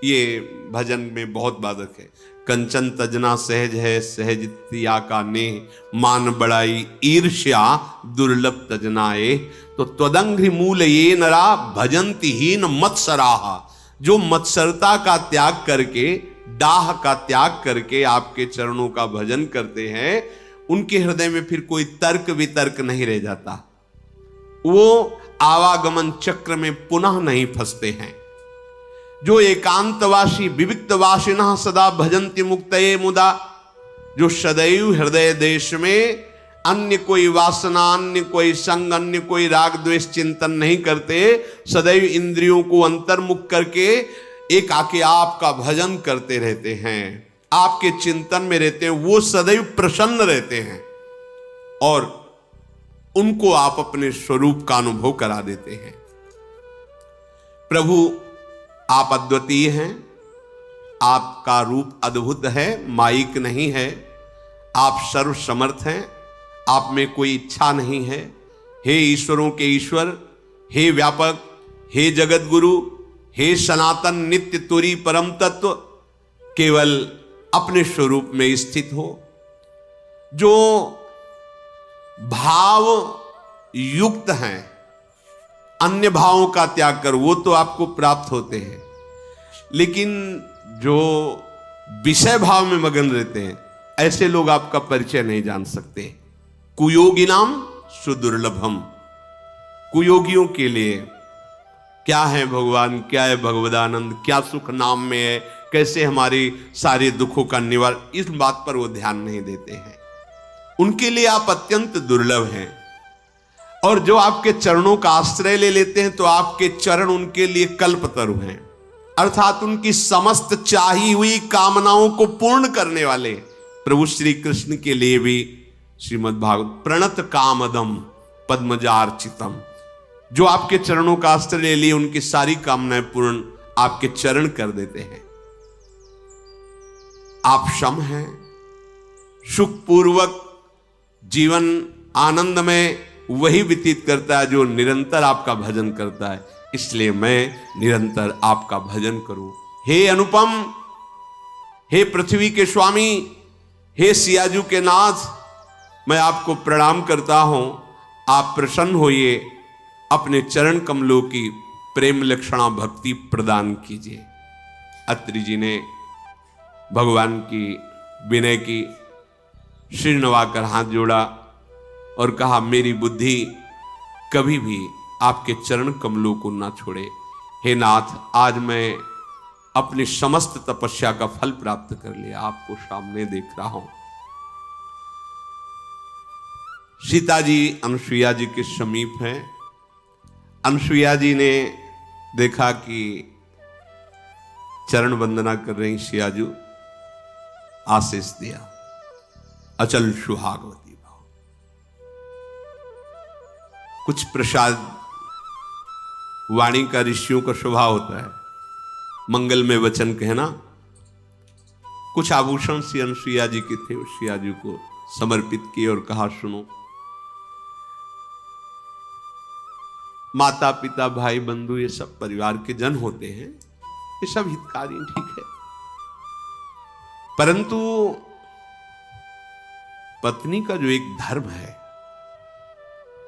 [SPEAKER 1] ये भजन में बहुत बाधक है। कंचन तजना सहज है, सहज तिया का नेह, मान बड़ाई ईर्ष्या दुर्लभ तजनाए। तो त्वदंघ्रि मूल ये नरा भजंति हीन मत्सराहा। जो मत्सरता का त्याग करके, डाह का त्याग करके आपके चरणों का भजन करते हैं, उनके हृदय में फिर कोई तर्क वितर्क नहीं रह जाता। वो आवागमन चक्र में पुनः नहीं फंसते हैं। जो एकांतवासी विविक्तवासिनः सदा भजन्ति मुक्तये मुदा, जो सदैव हृदय देश में अन्य कोई वासना, अन्य कोई संग, अन्य कोई राग द्वेष चिंतन नहीं करते, सदैव इंद्रियों को अंतर्मुख करके एक आके आपका भजन करते रहते हैं, आपके चिंतन में रहते हैं, वो सदैव प्रसन्न रहते हैं और उनको आप अपने स्वरूप का अनुभव करा देते हैं। प्रभु आप अद्वितीय हैं, आपका रूप अद्भुत है, माइक नहीं है, आप सर्व समर्थ हैं, आप में कोई इच्छा नहीं है। हे ईश्वरों के ईश्वर, हे व्यापक, हे जगत गुरु, हे सनातन नित्य तुरी परम तत्व, केवल अपने स्वरूप में स्थित हो। जो भाव युक्त हैं, अन्य भावों का त्याग कर, वो तो आपको प्राप्त होते हैं, लेकिन जो विषय भाव में मगन रहते हैं, ऐसे लोग आपका परिचय नहीं जान सकते। कुयोगी नाम सुदुर्लभम। कुयोगियों के लिए क्या है भगवान, क्या है भगवदानंद, क्या सुख नाम में है, कैसे हमारे सारे दुखों का निवारण, इस बात पर वो ध्यान नहीं देते हैं। उनके लिए आप अत्यंत दुर्लभ हैं। और जो आपके चरणों का आश्रय ले लेते हैं, तो आपके चरण उनके लिए कल्पतरु हैं, अर्थात उनकी समस्त चाही हुई कामनाओं को पूर्ण करने वाले। प्रभु श्री कृष्ण के लिए भी श्रीमद् भागवत प्रणत कामदम पद्मजार्चितम, जो आपके चरणों का आश्रय ले लिए, उनकी सारी कामनाएं पूर्ण आपके चरण कर देते हैं। आप सम हैं, सुखपूर्वक जीवन आनंद में वही व्यतीत करता है जो निरंतर आपका भजन करता है। इसलिए मैं निरंतर आपका भजन करूं। हे अनुपम, हे पृथ्वी के स्वामी, हे सियाजू के नाथ, मैं आपको प्रणाम करता हूं। आप प्रसन्न होइए, अपने चरण कमलों की प्रेम लक्षणा भक्ति प्रदान कीजिए। अत्रि जी ने भगवान की विनय की, सिर नवाकर हाथ जोड़ा और कहा, मेरी बुद्धि कभी भी आपके चरण कमलों को ना छोड़े। हे नाथ, आज मैं अपनी समस्त तपस्या का फल प्राप्त कर लिया, आपको सामने देख रहा हूं। सीता जी अनुसुईया जी के समीप हैं। अनुसुईया जी ने देखा कि चरण वंदना कर रही सियाजू, आशीष दिया, अचल सुहागवती भाव। कुछ प्रसाद वाणी का ऋषियों का स्वभाव होता है, मंगल में वचन कहना। कुछ आभूषण सी अनुसुईया जी के थे, उस सियाजू को समर्पित किए और कहा, सुनो, माता पिता भाई बंधु ये सब परिवार के जन होते हैं, ये सब हितकारी, ठीक है, परंतु पत्नी का जो एक धर्म है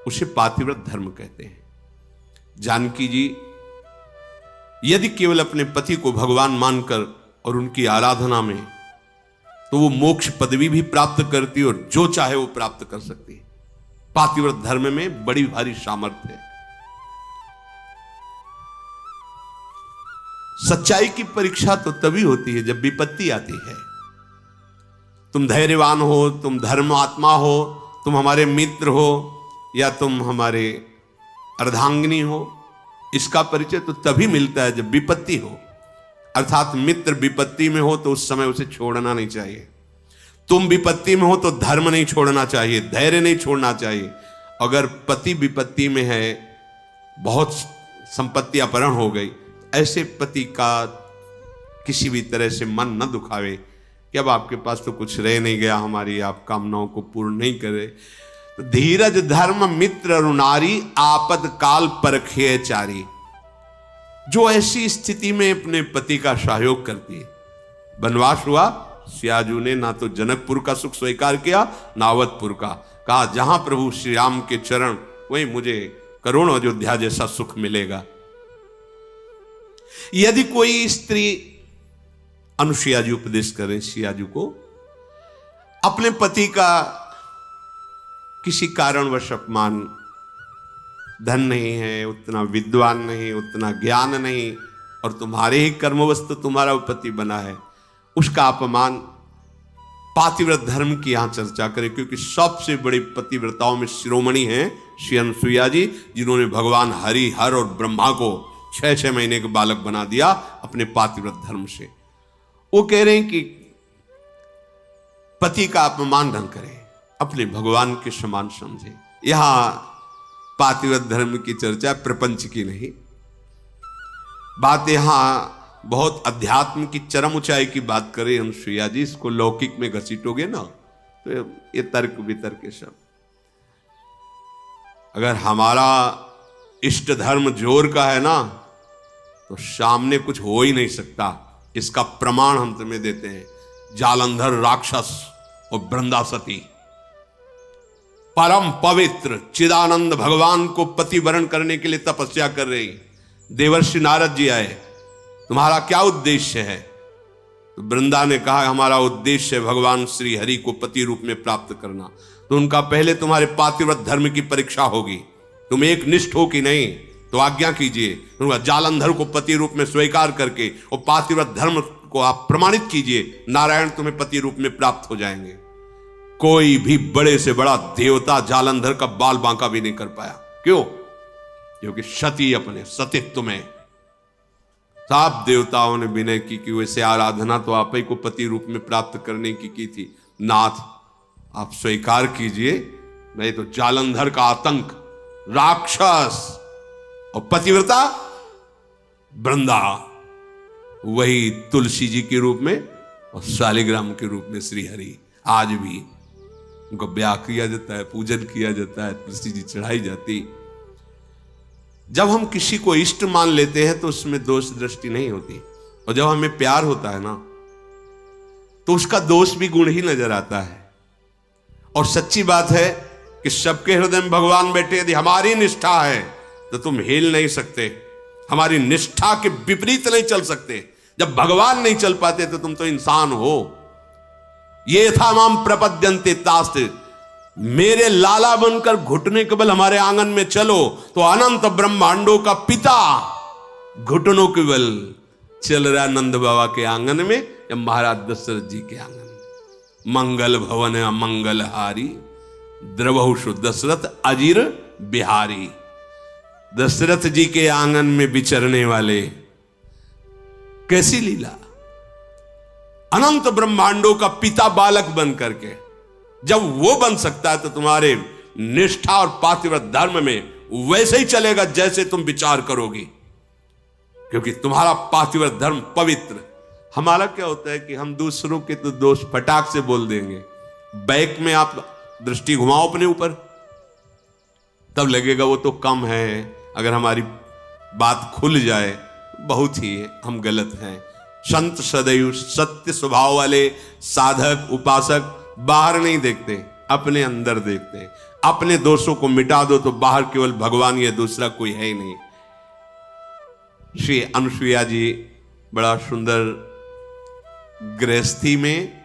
[SPEAKER 1] उसे पातिव्रत धर्म कहते हैं। जानकी जी यदि केवल अपने पति को भगवान मानकर और उनकी आराधना में, तो वो मोक्ष पदवी भी प्राप्त करती और जो चाहे वो प्राप्त कर सकती है। पातिव्रत धर्म में बड़ी भारी सामर्थ्य है। सच्चाई की परीक्षा तो तभी होती है जब विपत्ति आती है। तुम धैर्यवान हो, तुम धर्मात्मा हो, तुम हमारे मित्र हो या तुम हमारे अर्धांगिनी हो, इसका परिचय तो तभी मिलता है जब विपत्ति हो। अर्थात मित्र विपत्ति में हो तो उस समय उसे छोड़ना नहीं चाहिए। तुम विपत्ति में हो तो धर्म नहीं छोड़ना चाहिए, धैर्य नहीं छोड़ना चाहिए। अगर पति विपत्ति में है, बहुत संपत्ति अपहरण हो गई, ऐसे पति का किसी भी तरह से मन न दुखावे कि अब आपके पास तो कुछ रह नहीं गया, हमारी आप कामनाओं को पूर्ण नहीं करे। तो धीरज धर्म मित्र अरुणारी, आपद काल परखे चारी। जो ऐसी स्थिति में अपने पति का सहयोग करती है। वनवास हुआ, सियाजू ने ना तो जनकपुर का सुख स्वीकार किया ना अवधपुर का। कहा जहां प्रभु श्री राम के चरण, वहीं मुझे करोड़ों अयोध्या जैसा सुख मिलेगा। यदि कोई स्त्री, अनुसुईया जी उपदेश करें सियाजू को, अपने पति का किसी कारणवश अपमान, धन नहीं है, उतना विद्वान नहीं, उतना ज्ञान नहीं, और तुम्हारे ही कर्मवश तो तुम्हारा पति बना है, उसका अपमान, पातिव्रत धर्म की यहां चर्चा करें। क्योंकि सबसे बड़ी पतिव्रताओं में शिरोमणि हैं श्री अनुसुईया जी, जिन्होंने भगवान हरि, हर और ब्रह्मा को 6-6 महीने के बालक बना दिया अपने पातिव्रत धर्म से। वो कह रहे हैं कि पति का अपमान न करें, अपने भगवान के समान समझे। यहां पातिव्रत धर्म की चर्चा प्रपंच की नहीं, बात यहां बहुत अध्यात्म की चरम ऊंचाई की बात करें अनुसुईया जी। इसको लौकिक में घसीटोगे ना तो ये तर्क वितर्क के सब। अगर हमारा इष्ट धर्म जोर का है ना तो सामने कुछ हो ही नहीं सकता। इसका प्रमाण हम तुम्हें देते हैं। जालंधर राक्षस और वृंदासती परम पवित्र चिदानंद भगवान को पति वरण करने के लिए तपस्या कर रही। देवर्षि नारद जी आए, तुम्हारा क्या उद्देश्य है? तो वृंदा ने कहा हमारा उद्देश्य है भगवान श्री हरि को पति रूप में प्राप्त करना। तो उनका पहले तुम्हारे पातिव्रत धर्म की परीक्षा होगी, तुम एक निष्ठ हो कि नहीं, तो आज्ञा कीजिए। उनका जालंधर को पति रूप में स्वीकार करके और पातिव्रत धर्म को आप प्रमाणित कीजिए, नारायण तुम्हें पति रूप में प्राप्त हो जाएंगे। कोई भी बड़े से बड़ा देवता जालंधर का बाल बांका भी नहीं कर पाया। क्यों? क्योंकि सती अपने सतीत्व में सब देवताओं ने विनय की कि वैसे आराधना तो आप ही को पति रूप में प्राप्त करने की थी। नाथ आप स्वीकार कीजिए, नहीं तो जालंधर का आतंक, राक्षस और पतिव्रता वृंदा, वही तुलसी जी के रूप में और शालिग्राम के रूप में श्री हरि। आज भी उनको ब्याह किया जाता है, पूजन किया जाता है, तुलसी जी चढ़ाई जाती। जब हम किसी को इष्ट मान लेते हैं तो उसमें दोष दृष्टि नहीं होती, और जब हमें प्यार होता है ना तो उसका दोष भी गुण ही नजर आता है। और सच्ची बात है कि सबके हृदय में भगवान बैठे। यदि हमारी निष्ठा है तो तुम हिल नहीं सकते, हमारी निष्ठा के विपरीत नहीं चल सकते। जब भगवान नहीं चल पाते तो तुम तो इंसान हो। ये था माम प्रपद्यन्ते तास्ते, मेरे लाला बनकर घुटने के बल हमारे आंगन में चलो तो अनंत ब्रह्मांडों का पिता घुटनों के बल चल रहा नंद बाबा के आंगन में या महाराज दशरथ जी के आंगन में। मंगल भवन अमंगलहारी, द्रवहुषु दशरथ अजीर बिहारी। दशरथ जी के आंगन में विचरने वाले, कैसी लीला! अनंत ब्रह्मांडों का पिता बालक बन करके जब वो बन सकता है तो तुम्हारे निष्ठा और पातिव्रत धर्म में वैसे ही चलेगा जैसे तुम विचार करोगी, क्योंकि तुम्हारा पातिव्रत धर्म पवित्र। हमारा क्या होता है कि हम दूसरों के तो दोष फटाक से बोल देंगे। बैक में आप दृष्टि घुमाओ अपने ऊपर, तब लगेगा वो तो कम है। अगर हमारी बात खुल जाए बहुत ही हम गलत हैं। संत सदैव सत्य स्वभाव वाले साधक उपासक बाहर नहीं देखते, अपने अंदर देखते हैं। अपने दोषों को मिटा दो तो बाहर केवल भगवान या दूसरा कोई है ही नहीं। श्री अनुसुईया जी बड़ा सुंदर गृहस्थी में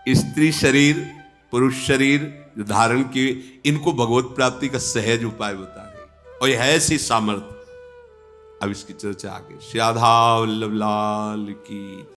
[SPEAKER 1] स्त्री शरीर पुरुष शरीर जो धारण की, इनको भगवत प्राप्ति का सहज उपाय बता रहे। और यह ऐसी सामर्थ्य अब इसकी चर्चा आगे। श्री राधा वल्लभ लाल की।